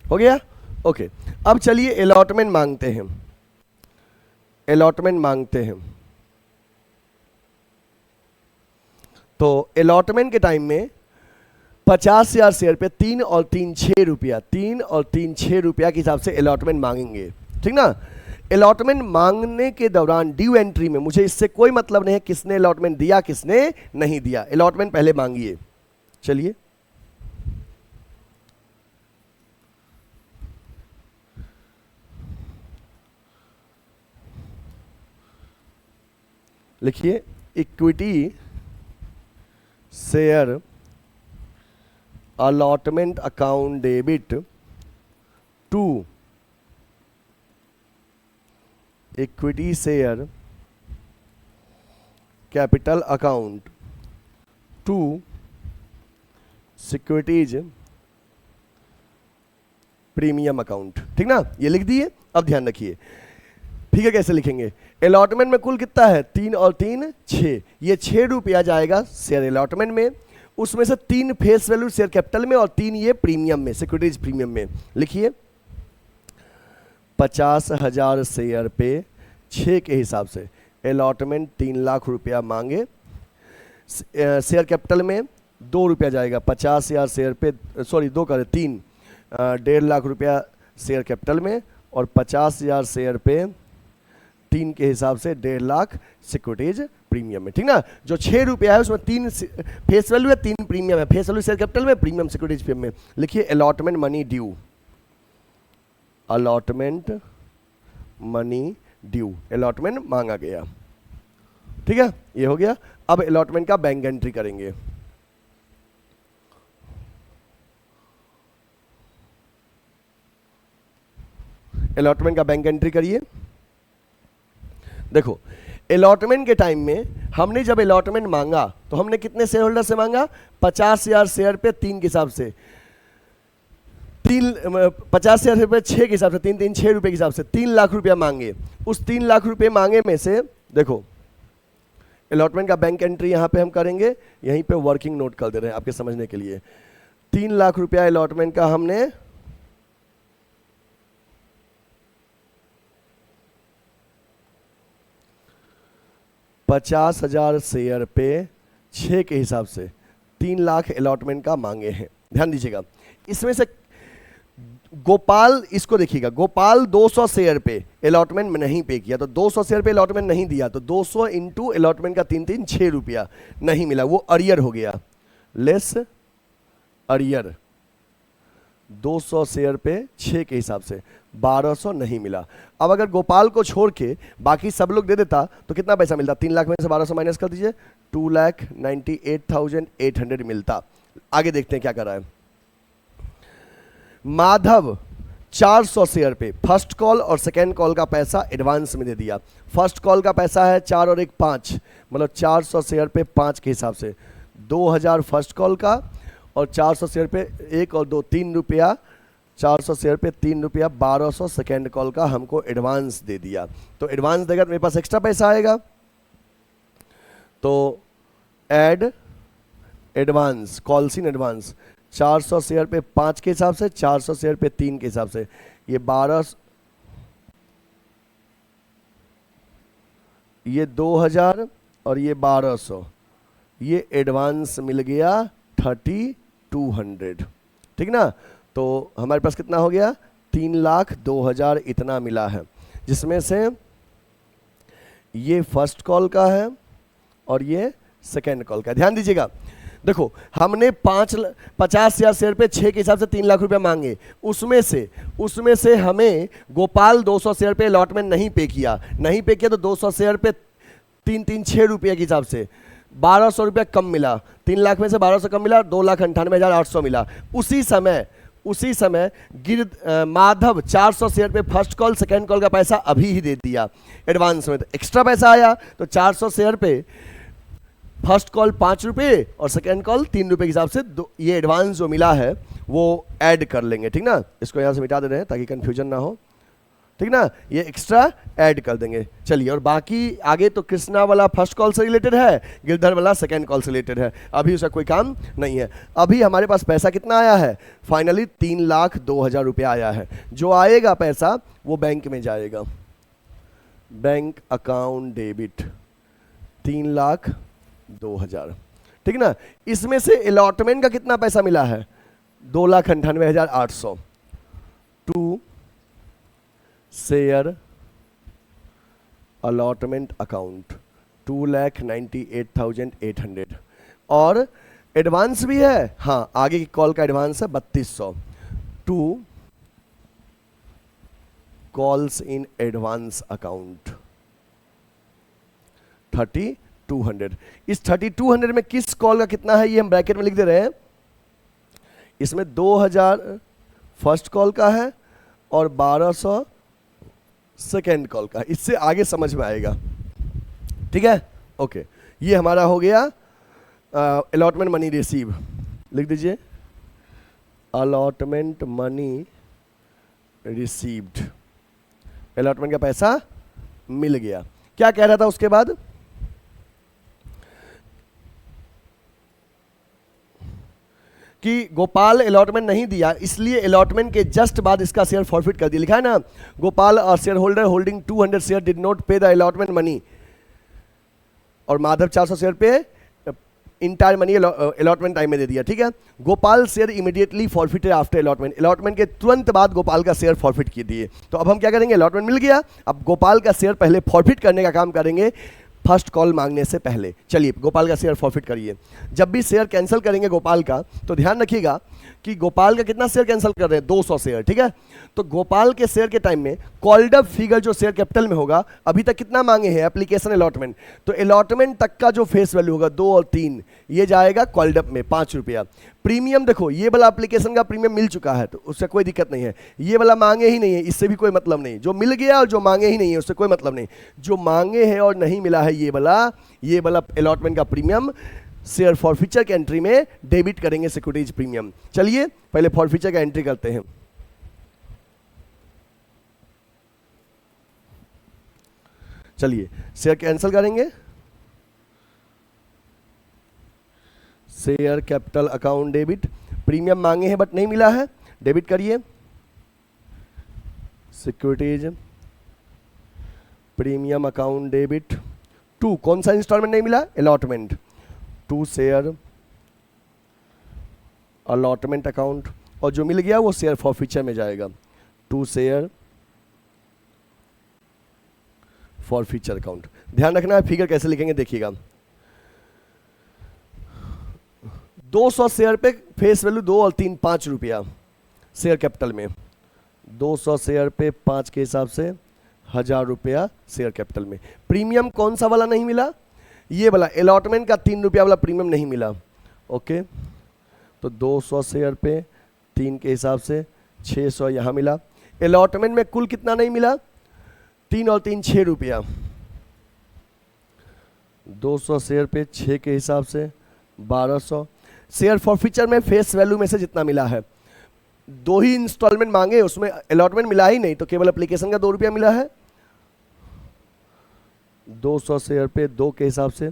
हो गया? ओके, अब चलिए अलॉटमेंट मांगते हैं। अलॉटमेंट मांगते हैं तो अलॉटमेंट के टाइम में 50,000 शेयर पे 3 और 3 6 रुपया, 3 और 3 6 रुपया के हिसाब से अलॉटमेंट मांगेंगे, ठीक ना। अलॉटमेंट मांगने के दौरान ड्यू एंट्री में मुझे इससे कोई मतलब नहीं है किसने अलॉटमेंट दिया किसने नहीं दिया, अलॉटमेंट पहले मांगिए। चलिए लिखिए, equity share allotment account debit to equity share capital account to securities premium account, ठीक ना। ये लिख दिए। अब ध्यान रखिए ठीक है कैसे लिखेंगे। अलॉटमेंट में कुल कितना है, 3 और 3 6, ये 6 रुपया जाएगा शेयर अलॉटमेंट में, उसमें से 3 फेस वैल्यू शेयर कैपिटल में और 3 ये प्रीमियम में, सिक्योरिटीज प्रीमियम में। लिखिए 50,000 शेयर पे 6 के हिसाब से अलॉटमेंट 3 लाख रुपया मांगे, शेयर कैपिटल में 2 रुपया जाएगा 50,000 शेयर पे, सॉरी 2 करे 3, 1.5 लाख रुपया शेयर कैपिटल में, और 50,000 शेयर पे 3 के हिसाब से 1.5 लाख सिक्योरिटीज प्रीमियम में, ठीक ना। जो 6 रुपया है उसमें 3 फेस वैल्यू है, 3 प्रीमियम है, फेस वैल्यू शेयर कैपिटल में, प्रीमियम सिक्योरिटीज प्रीमियम में। लिखिए allotment money due, allotment money due, allotment मांगा गया, ठीक है, ये हो गया। अब अलॉटमेंट का बैंक एंट्री करेंगे। अलॉटमेंट का बैंक एंट्री करिए। देखो अलॉटमेंट के टाइम में हमने जब अलॉटमेंट मांगा तो हमने कितने शेयर होल्डर से मांगा, 50,000 शेयर पे 3 के हिसाब से, 50,000 शेयर पे 6 के हिसाब से, 3 3 6 रुपए के हिसाब से 3 लाख रुपया मांगे। उस 3 लाख रुपए मांगे में से देखो अलॉटमेंट का बैंक एंट्री यहाँ पे हम करेंगे, यहीं पे वर्किंग नोट कर दे रहे हैं आपके समझने के लिए। 3 लाख रुपया अलॉटमेंट का हमने 50,000 शेयर पे 6 के हिसाब से 3 लाख अलॉटमेंट का मांगे हैं। ध्यान दीजिएगा, इसमें से गोपाल, इसको देखिएगा, गोपाल 200 शेयर पे अलॉटमेंट में नहीं पे किया, तो 200 शेयर पे अलॉटमेंट नहीं दिया, तो 200 इंटू अलॉटमेंट का 3 3 6 रुपया नहीं मिला, वो अरियर हो गया, लेस अरियर। 200 शेयर पे 6 के हिसाब से 1200 नहीं मिला। अब अगर गोपाल को छोड़ के बाकी सब लोग दे देता तो कितना पैसा मिलता, 3 लाख में से 1200 माइनस कर दीजिए, 2,98,800 मिलता। आगे देखते हैं क्या कर रहा है। माधव 400 शेयर पे फर्स्ट कॉल और सेकेंड कॉल का पैसा एडवांस में दे दिया। फर्स्ट कॉल का पैसा है 4 और 1 5, मतलब 400 शेयर पे 5 के हिसाब से 2,000 फर्स्ट कॉल का, और 400 शेयर पे 1 और 2 3 रुपया, 400 शेयर पे 3 रुपया, 1200 सेकेंड कॉल का हमको एडवांस दे दिया। तो एडवांस देगा तो मेरे पास एक्स्ट्रा पैसा आएगा, तो add advance, calls in advance, 400 share पे 5 के हिसाब से, 400 शेयर पे 3 के हिसाब से, ये 12, ये 2,000 और ये 1200, ये एडवांस मिल गया 3,200, ठीक ना। तो हमारे पास कितना हो गया, 3,02,000 इतना मिला है, जिसमें से ये फर्स्ट कॉल का है और ये सेकेंड कॉल का। ध्यान दीजिएगा, देखो हमने 50,000 शेयर पे 6 के हिसाब से 3 लाख रुपया मांगे, उसमें से हमें गोपाल 200 शेयर पे अलॉटमेंट नहीं पे किया तो 200 शेयर पे 3 रुपये के हिसाब से 1200 रुपया कम मिला। 3 लाख में से 1200 कम मिला, 2,98,800 मिला। उसी समय माधव 400 शेयर पे फर्स्ट कॉल सेकंड कॉल का पैसा अभी ही दे दिया एडवांस में, तो एक्स्ट्रा पैसा आया। तो 400 शेयर पे फर्स्ट कॉल 5 रुपये और सेकेंड कॉल 3 रुपये के हिसाब से ये एडवांस जो मिला है वो ऐड कर लेंगे, ठीक ना। इसको यहाँ से मिटा दे रहे हैं ताकि कंफ्यूजन ना हो, ठीक ना। ये एक्स्ट्रा ऐड कर देंगे। चलिए, और बाकी आगे तो कृष्णा वाला फर्स्ट कॉल से रिलेटेड है, गिरधर वाला सेकेंड कॉल से रिलेटेड है, अभी उसका कोई काम नहीं है। अभी हमारे पास पैसा कितना आया है, फाइनली 3,02,000 रुपया आया है। जो आएगा पैसा वो बैंक में जाएगा, बैंक अकाउंट डेबिट 3,02,000, ठीक ना। इसमें से अलॉटमेंट का कितना पैसा मिला है, 2,98,800 टू शेयर अलॉटमेंट अकाउंट 2,98,800 और एडवांस भी है, हाँ आगे की कॉल का एडवांस है 3,200 to calls in advance account 3,200। इस 3,200 में किस कॉल का कितना है ये हम ब्रैकेट में लिख दे रहे हैं। इसमें 2,000 फर्स्ट कॉल का है और 1,200 सेकेंड कॉल का, इससे आगे समझ में आएगा, ठीक है। ओके, ये हमारा हो गया अलॉटमेंट मनी रिसीव, लिख दीजिए अलॉटमेंट मनी रिसीव्ड, अलॉटमेंट का पैसा मिल गया। क्या कह रहा था उसके बाद, कि गोपाल अलॉटमेंट नहीं दिया इसलिए अलॉटमेंट के जस्ट बाद इसका शेयर फॉरफिट कर दिया। लिखा है ना, गोपाल और share holder holding 200 share did not पे द अलॉटमेंट मनी, और माधव 400 शेयर पे इंटायर मनी अलॉटमेंट टाइम में दे दिया, ठीक है। Gopal share immediately forfeited after allotment, allotment के तुरंत बाद गोपाल का शेयर फॉरफिट किए दिए। तो अब हम क्या करेंगे, अलॉटमेंट मिल गया, अब गोपाल का शेयर पहले फॉरफिट करने का काम करेंगे फर्स्ट कॉल मांगने से पहले। चलिए, गोपाल का शेयर फॉरफिट करिए। जब भी शेयर कैंसिल करेंगे गोपाल का, तो ध्यान रखिएगा कि गोपाल का कितना शेयर कैंसिल कर रहे हैं, 200 शेयर, ठीक है। तो गोपाल के शेयर के टाइम में कॉल्ड अप फिगर जो शेयर कैपिटल में होगा, अभी तक कितना मांगे हैं एप्लीकेशन अलॉटमेंट, तो अलॉटमेंट तक का जो फेस वैल्यू होगा 2 और 3 ये जाएगा कॉल्ड अप में 5 रुपया। प्रीमियम देखो, ये वाला एप्लीकेशन का प्रीमियम मिल चुका है तो उससे कोई दिक्कत नहीं है, ये वाला मांगे ही नहीं है, इससे भी कोई मतलब नहीं। जो मिल गया और जो मांगे ही नहीं है उससे कोई मतलब नहीं। जो मांगे हैं और नहीं मिला है ये वाला अलॉटमेंट का प्रीमियम शेयर फॉरफीचर के एंट्री में डेबिट करेंगे सिक्योरिटीज प्रीमियम। चलिए पहले फॉरफीचर का एंट्री करते हैं। चलिए शेयर कैंसिल करेंगे, share capital account debit, premium मांगे हैं बट नहीं मिला है, डेबिट करिए securities premium account debit to, कौन सा इंस्टॉलमेंट नहीं मिला, allotment, to share allotment account, और जो मिल गया वो शेयर फॉरफीचर में जाएगा, टू शेयर फॉरफीचर अकाउंट। ध्यान रखना है फिगर कैसे लिखेंगे देखिएगा। 200 शेयर पे फेस वैल्यू 2 और 3 5 रुपया शेयर कैपिटल में, 200 शेयर पे 5 के हिसाब से 1,000 रुपया शेयर कैपिटल में। प्रीमियम कौन सा वाला नहीं मिला, ये वाला अलॉटमेंट का 3 रुपया वाला प्रीमियम नहीं मिला। ओके, तो 200 शेयर पे 3 के हिसाब से 600 यहाँ मिला। अलॉटमेंट में कुल कितना नहीं मिला, 3 और 3 6 रुपया, 200 शेयर पे 6 के हिसाब से 1200। शेयर फॉरफीचर में फेस वैल्यू में से जितना मिला है, 2 ही इंस्टॉलमेंट मांगे उसमें अलॉटमेंट मिला ही नहीं, तो केवल एप्लीकेशन का 2 रुपया मिला है। 200 शेयर पे 2 के हिसाब से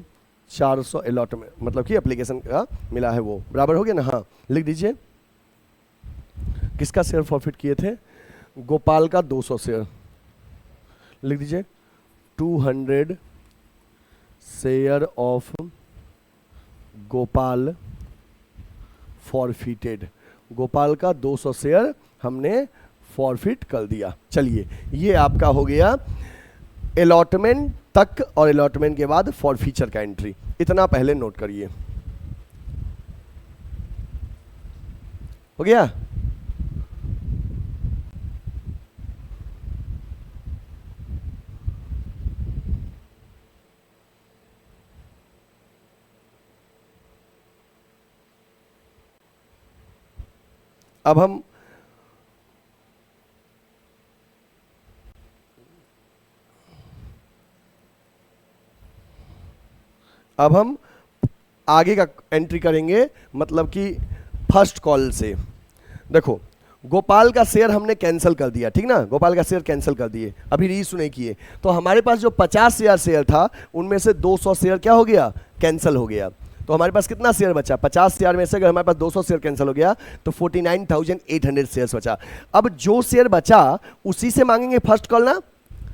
400 अलॉटमेंट, मतलब कि एप्लीकेशन का मिला है, वो बराबर हो गया ना। हाँ लिख दीजिए, किसका शेयर फॉरफिट किए थे, गोपाल का 200 शेयर, लिख दीजिए 200 share of Gopal forfeited, Gopal का 200 शेयर हमने फॉरफिट कर दिया। चलिए ये आपका हो गया अलॉटमेंट तक और अलॉटमेंट के बाद फॉरफीचर का एंट्री, इतना पहले नोट करिए। हो गया। अब हम आगे का एंट्री करेंगे, मतलब कि फर्स्ट कॉल से। देखो गोपाल का शेयर हमने कैंसिल कर दिया, ठीक ना, गोपाल का शेयर कैंसिल कर दिए, अभी रीइशू नहीं किए, तो हमारे पास जो 50,000 शेयर था उनमें से 200 शेयर क्या हो गया, कैंसिल हो गया। तो हमारे पास कितना शेयर बचा, 50,000 में से अगर हमारे पास 200 शेयर कैंसिल हो गया तो 49,800 शेयर बचा। अब जो शेयर बचा उसी से मांगेंगे फर्स्ट कॉल ना।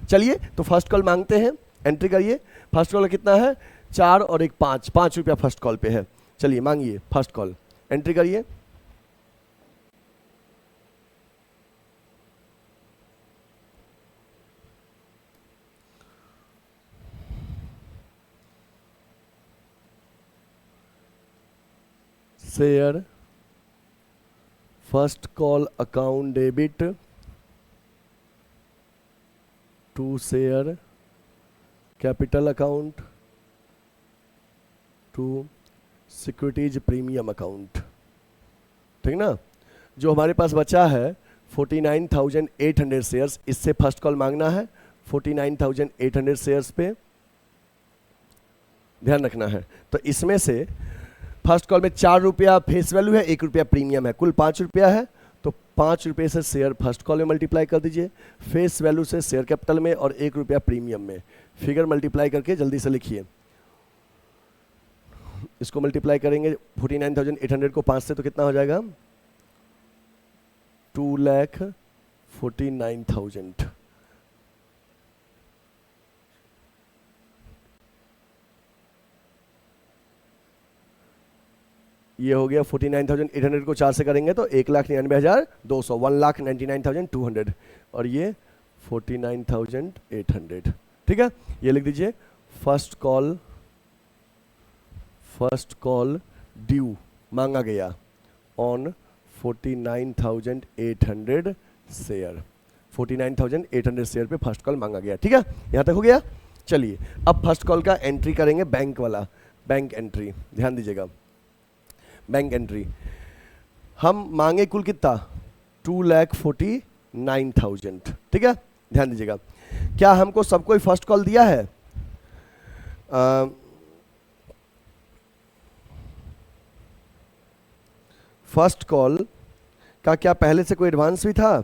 चलिए तो फर्स्ट कॉल मांगते हैं, एंट्री करिए। फर्स्ट कॉल कितना है, 4 और 1 5, 5 रुपया फर्स्ट कॉल पे है। चलिए मांगिए फर्स्ट कॉल, एंट्री करिए। Share first call account debit to share capital account to securities premium account, ठीक ना। जो हमारे पास बचा है 49,800 शेयर्स, इससे फर्स्ट कॉल मांगना है। 49,800 शेयर्स पे ध्यान रखना है। तो इसमें से फर्स्ट कॉल में 4 रुपया फेस वैल्यू है, 1 रुपया प्रीमियम है, कुल 5 रुपया है। तो 5 रुपये से शेयर फर्स्ट कॉल में मल्टीप्लाई कर दीजिए, फेस वैल्यू से शेयर कैपिटल में और 1 रुपया प्रीमियम में। फिगर मल्टीप्लाई करके जल्दी से लिखिए। इसको मल्टीप्लाई करेंगे 49,800 को 5 से तो कितना हो जाएगा, 2,49,000। ये हो गया 49,800 को 4 से करेंगे तो 1,99,200, 1,99,200, और ये 49,800, ठीक है। ये लिख दीजिए फर्स्ट कॉल ड्यू मांगा गया ऑन 49,800 शेयर, 49,800 शेयर पे फर्स्ट कॉल मांगा गया, ठीक है। यहां तक हो गया। चलिए अब फर्स्ट कॉल का एंट्री करेंगे, बैंक वाला, बैंक एंट्री, ध्यान दीजिएगा। बैंक एंट्री हम मांगे कुल कितना, 2,49,000, ठीक है। ध्यान दीजिएगा, क्या हमको सबको ही फर्स्ट कॉल दिया है, फर्स्ट कॉल का क्या पहले से कोई एडवांस भी था,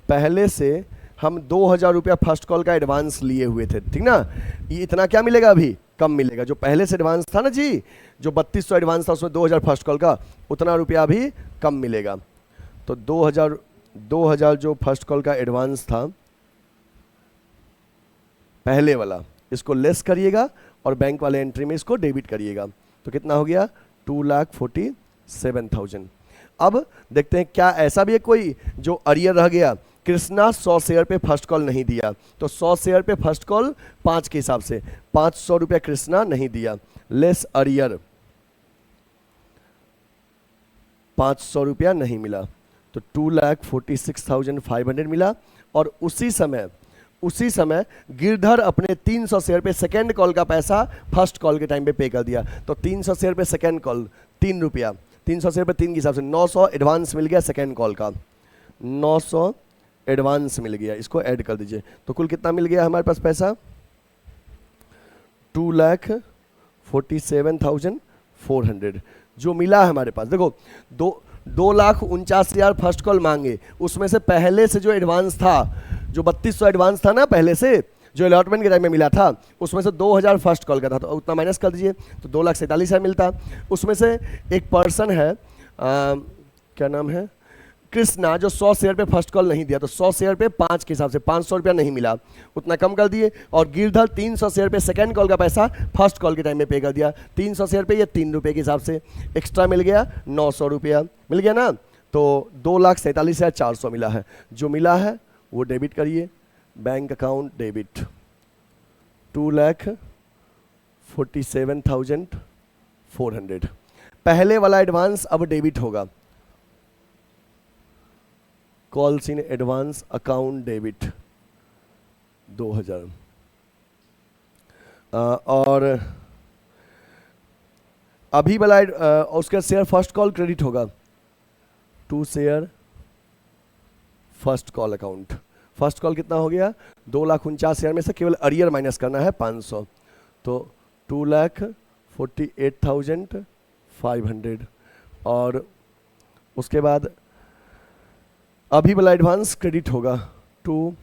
पहले से हम 2,000 रुपया फर्स्ट कॉल का एडवांस लिए हुए थे, ठीक ना। ये इतना क्या मिलेगा, अभी कम मिलेगा। जो पहले से एडवांस था ना जी, जो 3200 एडवांस था उसमें 2,000 फर्स्ट कॉल का, उतना रुपया अभी कम मिलेगा। तो 2,000 जो फर्स्ट कॉल का एडवांस था पहले वाला, इसको लेस करिएगा और बैंक वाले एंट्री में इसको डेबिट करिएगा। तो कितना हो गया, 2,47,000। अब देखते हैं क्या ऐसा भी है कोई जो अरियर रह गया। कृष्णा 100 शेयर पे फर्स्ट कॉल नहीं दिया, तो 100 शेयर पे फर्स्ट कॉल 5 के हिसाब से 500 रुपया कृष्णा नहीं दिया, लेस अरियर 500 रुपया नहीं मिला, तो 2,46,500 मिला। और उसी समय गिरधर अपने 300 शेयर पे सेकेंड कॉल का पैसा फर्स्ट कॉल के टाइम पे पे कर दिया। तो 300 शेयर पे सेकेंड कॉल 3 रुपया, 300 शेयर पे 3 के हिसाब से 900 एडवांस मिल गया सेकेंड कॉल का, 900 एडवांस मिल गया। इसको ऐड कर दीजिए तो कुल कितना मिल गया हमारे पास पैसा, 2,47,400 जो मिला है हमारे पास। देखो 2,49,000 फर्स्ट कॉल मांगे, उसमें से पहले से जो एडवांस था, जो 3200 एडवांस था ना पहले से, जो अलॉटमेंट के टाइम में मिला था, उसमें से 2,000 फर्स्ट कॉल का था, तो उतना माइनस कर दीजिए तो 2,47,000 मिलता। उसमें से एक पर्सन है, क्या नाम है, कृष्णा, जो 100 शेयर पे फर्स्ट कॉल नहीं दिया, तो 100 शेयर पे 5 के हिसाब से 500 रुपया नहीं मिला, उतना कम कर दिए। और गिरधर 300 शेयर पे सेकेंड कॉल का पैसा फर्स्ट कॉल के टाइम में पे कर दिया, 300 शेयर पे ये 3 रुपये के हिसाब से एक्स्ट्रा मिल गया, 900 रुपया मिल गया ना। तो 2,47,400 मिला है, जो मिला है वो डेबिट करिए, बैंक अकाउंट डेबिट 2,47,400। पहले वाला एडवांस अब डेबिट होगा, calls in advance account debit 2000। और अभी वाला उसका शेयर फर्स्ट कॉल क्रेडिट होगा to share first call account. First call कितना हो गया, 2,49,000 में से केवल अरियर माइनस करना है 500, तो 2,48,500। और उसके बाद अभी वाला एडवांस क्रेडिट होगा to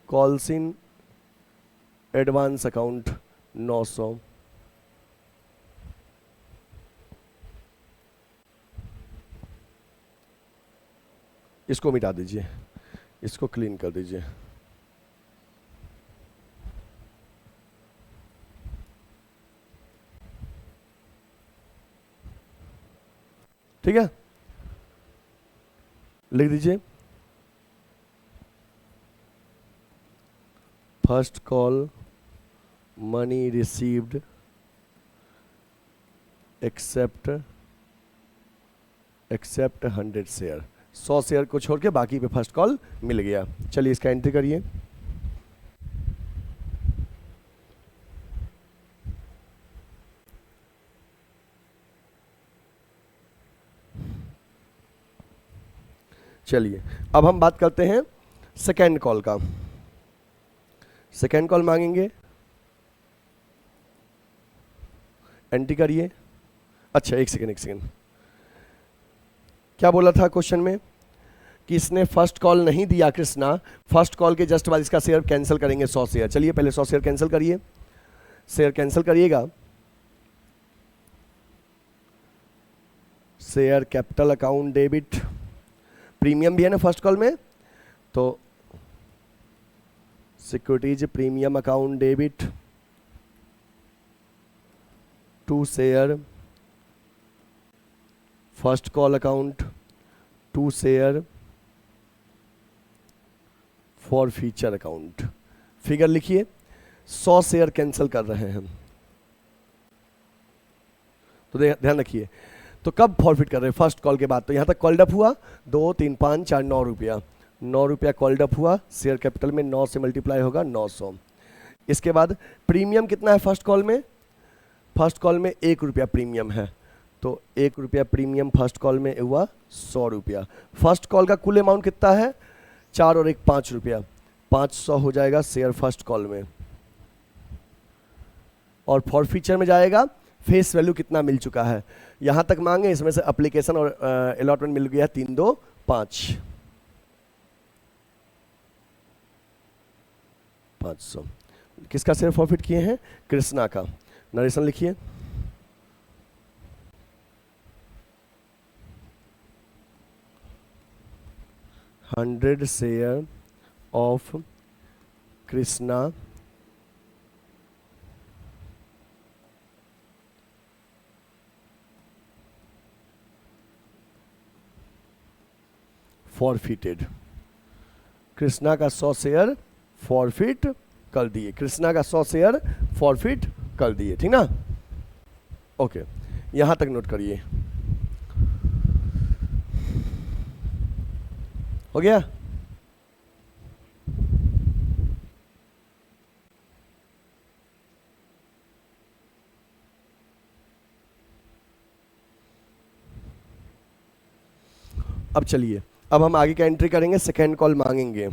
calls in advance account 900। इसको मिटा दीजिए, इसको क्लीन कर दीजिए। ठीक है, लिख दीजिए first call money received accept 100 share. 100 share को छोड़ के बाकी पे फर्स्ट कॉल मिल गया। चलिए इसका एंट्री करिए। चलिए अब हम बात करते हैं सेकेंड कॉल का। सेकेंड कॉल मांगेंगे, एंट्री करिए। अच्छा एक सेकेंड, क्या बोला था क्वेश्चन में कि इसने फर्स्ट कॉल नहीं दिया कृष्णा, फर्स्ट कॉल के जस्ट बाद इसका शेयर कैंसिल करेंगे 100 शेयर। चलिए पहले 100 शेयर कैंसिल करिए, शेयर कैंसिल करिएगा। Share capital account debit, premium भी है ना फर्स्ट कॉल में, तो securities premium account debit to share first call account to share forfeiture account. Figure लिखिए, 100 शेयर कैंसिल कर रहे हैं, तो ध्यान रखिए। तो कब फॉरफिट कर रहे हैं, फर्स्ट कॉल के बाद। तो यहां तक कॉल्ड अप हुआ 2, 3, 5, 4, 9 रुपया, 9 रुपया कॉल्ड अप हुआ, शेयर कैपिटल में 9 से मल्टीप्लाई होगा 900। इसके बाद प्रीमियम कितना है फर्स्ट कॉल में, फर्स्ट कॉल में 1 रुपया प्रीमियम है, तो 1 रुपया प्रीमियम फर्स्ट कॉल में हुआ 100 रुपया। फर्स्ट कॉल का कुल अमाउंट कितना है, 4 और 1 5 रुपया, 500 हो जाएगा शेयर फर्स्ट कॉल में। और फॉर फ्यूचर में जाएगा फेस वैल्यू कितना मिल चुका है, यहां तक मांगे, इसमें से एप्लीकेशन और अलॉटमेंट मिल गया 3, 2, 5, 500। किसका शेयर फॉरफिट किए हैं, कृष्णा का। नरेशन लिखिए, hundred share of Krishna forfeited. Krishna का 100 शेयर फॉरफिट कर दिए, कृष्णा का 100 शेयर फॉरफिट कर दिए, ठीक ना। ओके, यहां तक नोट करिए, हो गया। अब चलिए, अब हम आगे का एंट्री करेंगे, सेकेंड कॉल मांगेंगे।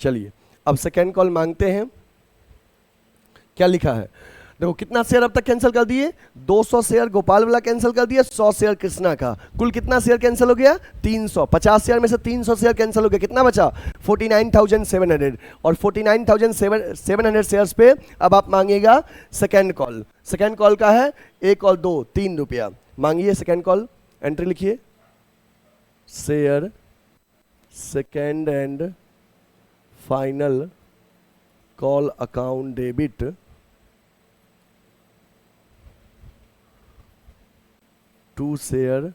चलिए अब सेकेंड कॉल मांगते हैं। क्या लिखा है, देखो कितना शेयर अब तक कैंसिल कर दिए, 200 शेयर गोपाल वाला कैंसिल कर दिया, 100 शेयर कृष्णा का। कुल कितना शेयर कैंसिल हो गया, 300। 50 शेयर में से 300 शेयर कैंसिल हो गया, कितना बचा, 49,700। और 49,700 शेयर्स पे अब आप मांगिएगा सेकेंड कॉल। सेकेंड कॉल का है 1 और 2 3 रुपया, मांगिए सेकेंड कॉल। एंट्री लिखिए, share second and final call account debit to share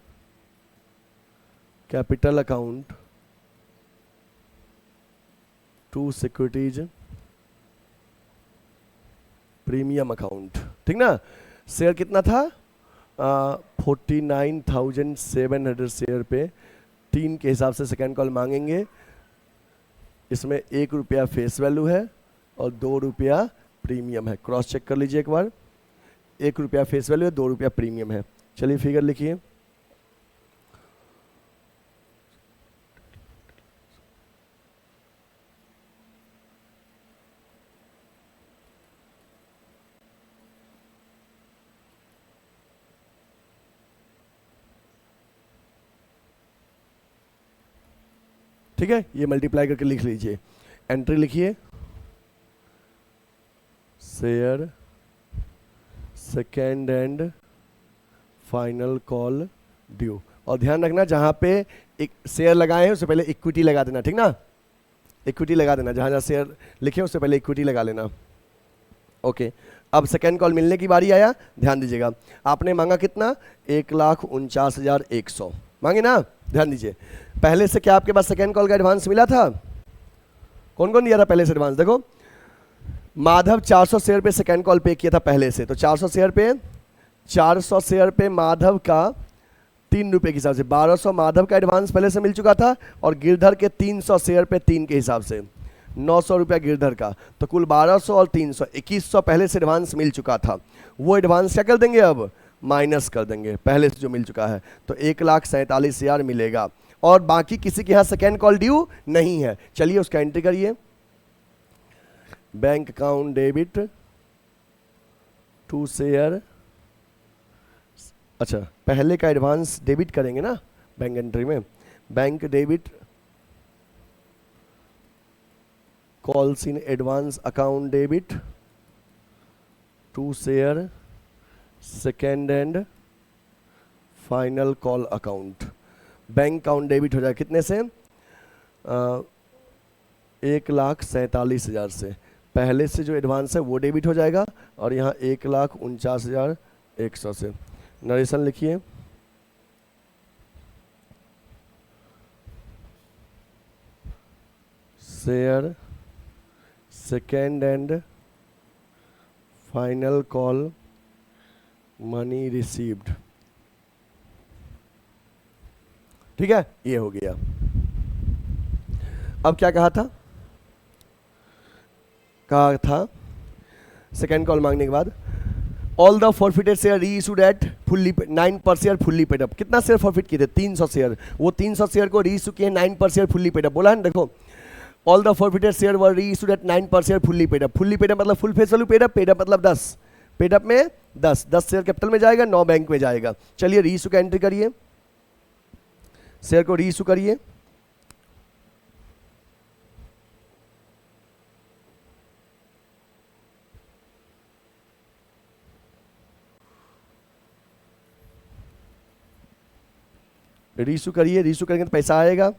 capital account to securities premium account. ठीक ना, शेयर कितना था 49,700 शेयर पे 3 के हिसाब से सेकेंड कॉल मांगेंगे। इसमें 1 रुपया फेस वैल्यू है और 2 रुपया प्रीमियम है। क्रॉस चेक कर लीजिए एक बार, 1 रुपया फेस वैल्यू है, 2 रुपया प्रीमियम है। चलिए फिगर लिखिए। ठीक है, ये मल्टीप्लाई करके लिख लीजिए। एंट्री लिखिए, share second and final call due. और ध्यान रखना जहां पे एक शेयर लगाए हैं उससे पहले इक्विटी लगा देना। ठीक ना, इक्विटी लगा देना, जहां जहां शेयर लिखे उससे पहले इक्विटी लगा लेना। ओके, अब सेकेंड कॉल मिलने की बारी आया। ध्यान दीजिएगा, आपने मांगा कितना 1,49,100 मांगे ना। ध्यान दीजिए, पहले से क्या आपके पास सेकेंड कॉल का एडवांस मिला था? कौन कौन दिया था पहले से एडवांस? देखो, माधव 400 शेयर पे सेकेंड कॉल पे किया था पहले से, तो 400 शेयर पे माधव का 3 रुपये के हिसाब से 1200 माधव का एडवांस पहले से मिल चुका था, और गिरधर के 300 शेयर पे 3 के हिसाब से 900 रुपया गिरधर का, तो कुल 1200 और 300 2100 पहले से एडवांस मिल चुका था। वो एडवांस क्या कर देंगे, अब माइनस कर देंगे पहले से जो मिल चुका है, तो 1,47,000 मिलेगा। और बाकी किसी के यहाँ सेकेंड कॉल ड्यू नहीं है। चलिए उसका एंट्री करिए, bank account debit to share. अच्छा, पहले का एडवांस डेबिट करेंगे ना बैंक एंट्री में, bank debit calls in advance account debit to share second and final call account. Bank account debit हो जाए कितने से 1,47,000 से। पहले से जो एडवांस है वो डेबिट हो जाएगा, और यहाँ 1,49,100 से। नरेशन लिखिए, share second and final call money received. ठीक है, ये हो गया। अब क्या कहा था सेकेंड कॉल मांगने के बाद, all the forfeited share reissued eight fully 9 per share fully paid up. कितना शेयर फॉरफिट किए थे 300 शेयर, वो 300 शेयर को री इशू किए 9 per share fully paid up. बोला है ना, देखो, all the forfeited share were reissued at 9 per share fully paid up. Fully paid up मतलब full face value, paid up मतलब 10, पेड अप में 10 शेयर कैपिटल में जाएगा, 9 बैंक में जाएगा। चलिए री इशू का एंट्री करिए, शेयर को री इशू करिए। रीइशू करिए, रीइशू करेंगे तो पैसा आएगा।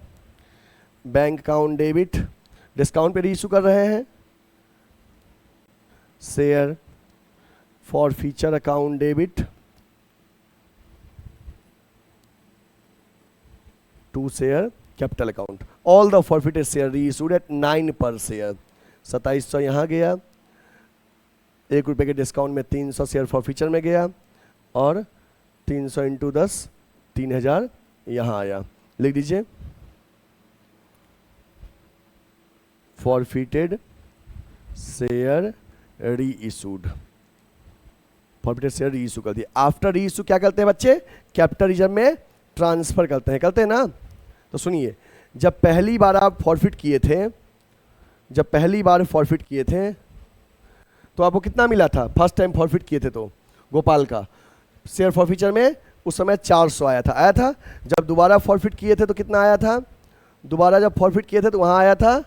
बैंक अकाउंट डेबिट, डिस्काउंट पे रीइशू कर रहे हैं। Share forfeiture account debit to share capital account. All the forfeited share reissued at 9 per share. 2700 यहाँ गया, 1 रुपये के डिस्काउंट में 300 शेयर फॉर फीचर में गया, और 300 इंटू 10 3000 यहाँ आया। लिख दीजिए, फॉरफिटेड शेयर री इशूड। फॉरफिटेड शेयर री इशू कर दिया। आफ्टर री इशू क्या करते हैं बच्चे, कैपिटल रिजर्व में ट्रांसफर करते हैं ना। तो सुनिए, जब पहली बार आप फॉरफिट किए थे, तो आपको कितना मिला था? फर्स्ट टाइम फॉरफिट किए थे तो गोपाल का शेयर फॉरफिचर में उस समय 400 आया था। जब दोबारा फॉरफिट किए थे तो कितना आया था? दोबारा जब फॉरफिट किए थे तो वहां आया था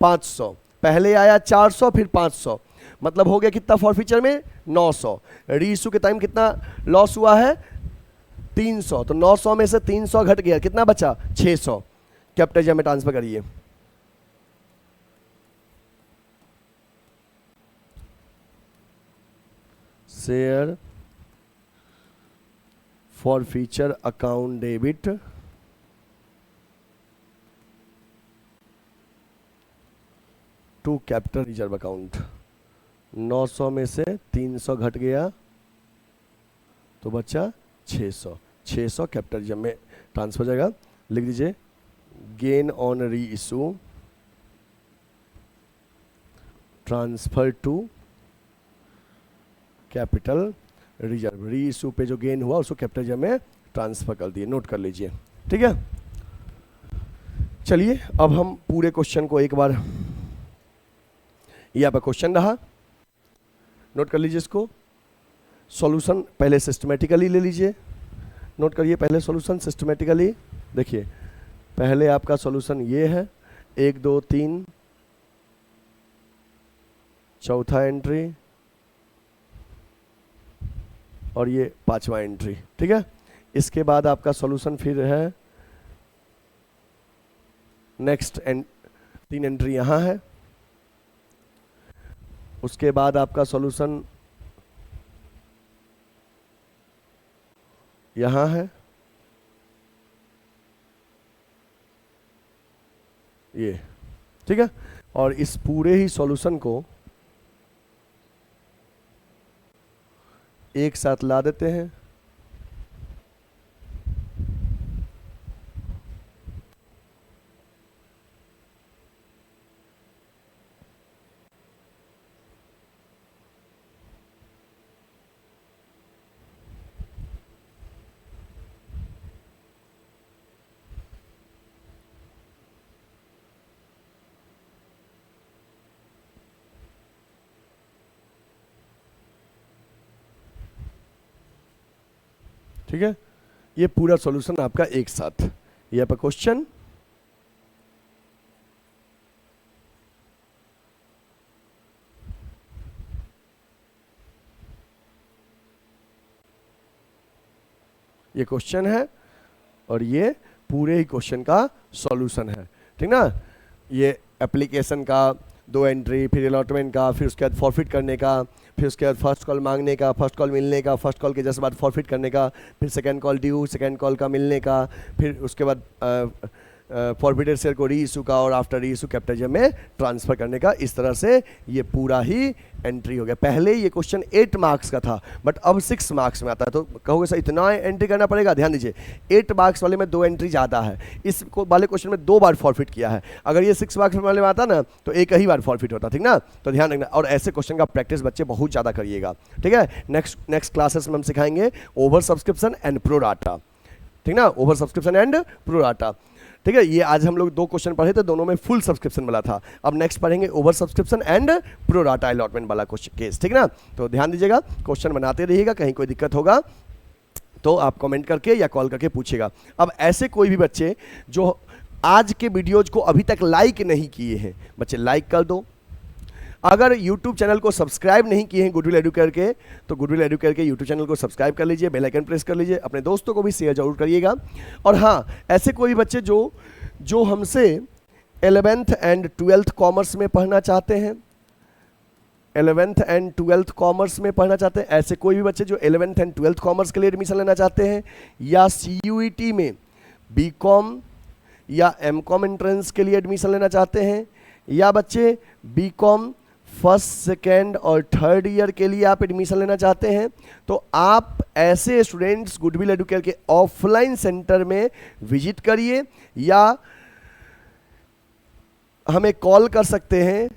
500। पहले आया 400 फिर 500, मतलब हो गया कितना फॉरफिचर में 900। रीइशू के टाइम कितना लॉस हुआ है 300, तो 900 में से 300 घट गया, कितना बचा 600। कैपिटल में ट्रांसफर करिए। Share forfeiture account debit to capital reserve account. 900 में से 300 घट गया तो बचा 600। 600 कैपिटल रिजर्व में ट्रांसफर हो जाएगा। लिख दीजिए gain on reissue transfer to capital reserve. Reissue पे जो गेन हुआ उसको कैपिटल रिजर्व में ट्रांसफर कर दिए। नोट कर लीजिए, ठीक है। चलिए अब हम पूरे क्वेश्चन को एक बार, यहाँ पर क्वेश्चन रहा, नोट कर लीजिए इसको। सॉल्यूशन पहले सिस्टमेटिकली ले लीजिए, नोट करिए पहले सॉल्यूशन सिस्टमेटिकली। देखिए पहले आपका सॉल्यूशन ये है, 1 2 3 चौथा एंट्री और ये 5वां एंट्री, ठीक है। इसके बाद आपका सॉल्यूशन फिर है नेक्स्ट 3 एंट्री यहाँ है। उसके बाद आपका सॉल्यूशन यहाँ है, ये, ठीक है। और इस पूरे ही सॉल्यूशन को एक साथ ला देते हैं। ठीक है, ये पूरा सॉल्यूशन आपका एक साथ। यहाँ पर क्वेश्चन ये क्वेश्चन है और ये पूरे ही क्वेश्चन का सॉल्यूशन है, ठीक ना। ये एप्लीकेशन का 2 एंट्री, फिर अलॉटमेंट का, फिर उसके बाद फॉरफिट करने का, फिर उसके बाद फर्स्ट कॉल मांगने का, फर्स्ट कॉल मिलने का, फर्स्ट कॉल के जस्ट बाद फॉरफिट करने का, फिर second call due, second call का मिलने का, फिर उसके बाद फॉरफिटेड शेयर को री इशू का और आफ्टर री इशू कैपिटल रिजर्व में ट्रांसफर करने का। इस तरह से ये पूरा ही एंट्री हो गया। पहले ये क्वेश्चन 8 मार्क्स का था बट अब 6 मार्क्स में आता है। तो कहोगे सर इतना एंट्री करना पड़ेगा? ध्यान दीजिए 8 मार्क्स वाले में 2 एंट्री ज़्यादा है। इस वाले क्वेश्चन में 2 बार फॉरफिट किया है। अगर ये 6 मार्क्स वाले में आता ना तो एक ही बार फॉरफिट होता, ठीक ना। तो ध्यान रखना, और ऐसे क्वेश्चन का प्रैक्टिस बच्चे बहुत ज़्यादा करिएगा, ठीक है। नेक्स्ट क्लासेस में हम सिखाएंगे over subscription and pro rata, ठीक ना, over subscription and pro rata, ठीक है। ये आज हम लोग 2 क्वेश्चन पढ़े थे, दोनों में फुल सब्सक्रिप्शन वाला था। अब नेक्स्ट पढ़ेंगे over subscription and pro rata allotment वाला केस, ठीक ना। तो ध्यान दीजिएगा, क्वेश्चन बनाते रहिएगा, कहीं कोई दिक्कत होगा तो आप कमेंट करके या कॉल करके पूछिएगा। अब ऐसे कोई भी बच्चे जो आज के वीडियोज को अभी तक लाइक नहीं किए हैं, बच्चे लाइक कर दो। अगर YouTube चैनल को सब्सक्राइब नहीं किए हैं गुडविल एडुकेयर के, तो गुडविल एडुकेयर के YouTube चैनल को सब्सक्राइब कर लीजिए, बेल आइकन प्रेस कर लीजिए, अपने दोस्तों को भी शेयर जरूर करिएगा। और हाँ, ऐसे कोई बच्चे जो हमसे 11th एंड 12th कॉमर्स में पढ़ना चाहते हैं, 11th एंड 12th कॉमर्स में पढ़ना चाहते हैं, ऐसे कोई भी बच्चे जो 11th एंड 12th कॉमर्स के लिए एडमिशन लेना चाहते हैं, या CUET में BCom या MCom एंट्रेंस के लिए एडमिशन लेना चाहते हैं, या बच्चे BCom फर्स्ट, सेकेंड और थर्ड ईयर के लिए आप एडमिशन लेना चाहते हैं, तो आप ऐसे स्टूडेंट्स गुडविल एडुकेयर के ऑफलाइन सेंटर में विजिट करिए या हमें कॉल कर सकते हैं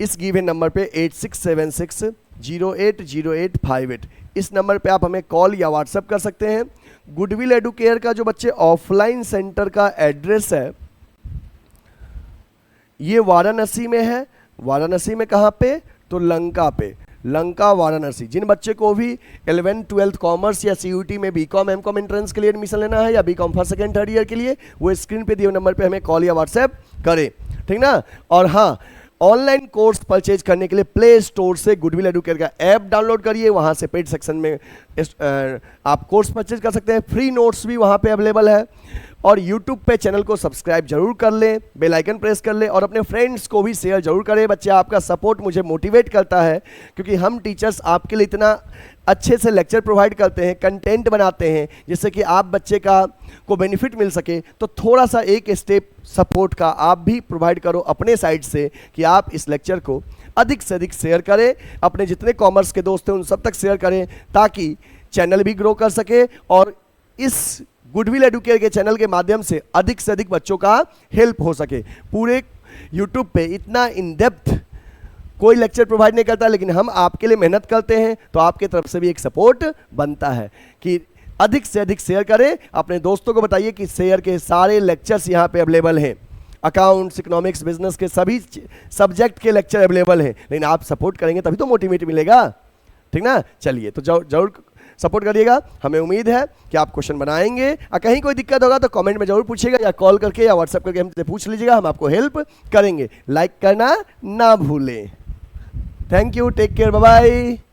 इस गिवन नंबर पे 8676080858। इस नंबर पे आप हमें कॉल या व्हाट्सएप कर सकते हैं। गुडविल एडुकेयर का जो बच्चे ऑफलाइन सेंटर का एड्रेस है ये वाराणसी में है। वाराणसी में कहाँ पे? तो लंका पे, लंका वाराणसी। जिन बच्चे को भी 11th 12th कॉमर्स या CUET में BCom MCom एंट्रेंस के लिए एडमिशन लेना है या BCom first second third year के लिए, वो स्क्रीन पे दिए हुए नंबर पे हमें कॉल या व्हाट्सएप करें, ठीक ना। और हाँ, ऑनलाइन कोर्स परचेज करने के लिए प्ले स्टोर से गुडविल एडुकेयर का ऐप डाउनलोड करिए, वहाँ से पेड सेक्शन में आप कोर्स परचेज कर सकते हैं। फ्री नोट्स भी वहाँ पे अवेलेबल है और YouTube पे चैनल को सब्सक्राइब जरूर कर लें, बेल आइकन प्रेस कर लें और अपने फ्रेंड्स को भी शेयर जरूर करें। बच्चे, आपका सपोर्ट मुझे मोटिवेट करता है, क्योंकि हम टीचर्स आपके लिए इतना अच्छे से लेक्चर प्रोवाइड करते हैं, कंटेंट बनाते हैं, जिससे कि आप बच्चे को बेनिफिट मिल सके। तो थोड़ा सा एक स्टेप सपोर्ट का आप भी प्रोवाइड करो अपने साइड से, कि आप इस लेक्चर को अधिक से अधिक शेयर करें, अपने जितने कॉमर्स के दोस्त हैं उन सब तक शेयर करें, ताकि चैनल भी ग्रो कर सके और इस गुडविल एडुकेयर के चैनल के माध्यम से अधिक बच्चों का हेल्प हो सके। पूरे यूट्यूब पे इतना इन डेप्थ कोई लेक्चर प्रोवाइड नहीं करता, लेकिन हम आपके लिए मेहनत करते हैं, तो आपके तरफ से भी एक सपोर्ट बनता है कि अधिक से अधिक शेयर करें। अपने दोस्तों को बताइए कि शेयर के सारे लेक्चर्स यहाँ पे अवेलेबल हैं, अकाउंट्स, इकोनॉमिक्स, बिजनेस के सभी सब्जेक्ट के लेक्चर अवेलेबल हैं, लेकिन आप सपोर्ट करेंगे तभी तो मोटिवेट मिलेगा, ठीक ना। चलिए, तो जरूर सपोर्ट करिएगा। हमें उम्मीद है कि आप क्वेश्चन बनाएंगे। कहीं कोई दिक्कत होगा तो कमेंट में जरूर पूछिएगा, या कॉल करके या व्हाट्सएप करके हमसे पूछ लीजिएगा, हम आपको हेल्प करेंगे। लाइक करना ना भूलें। Thank you, take care, bye bye.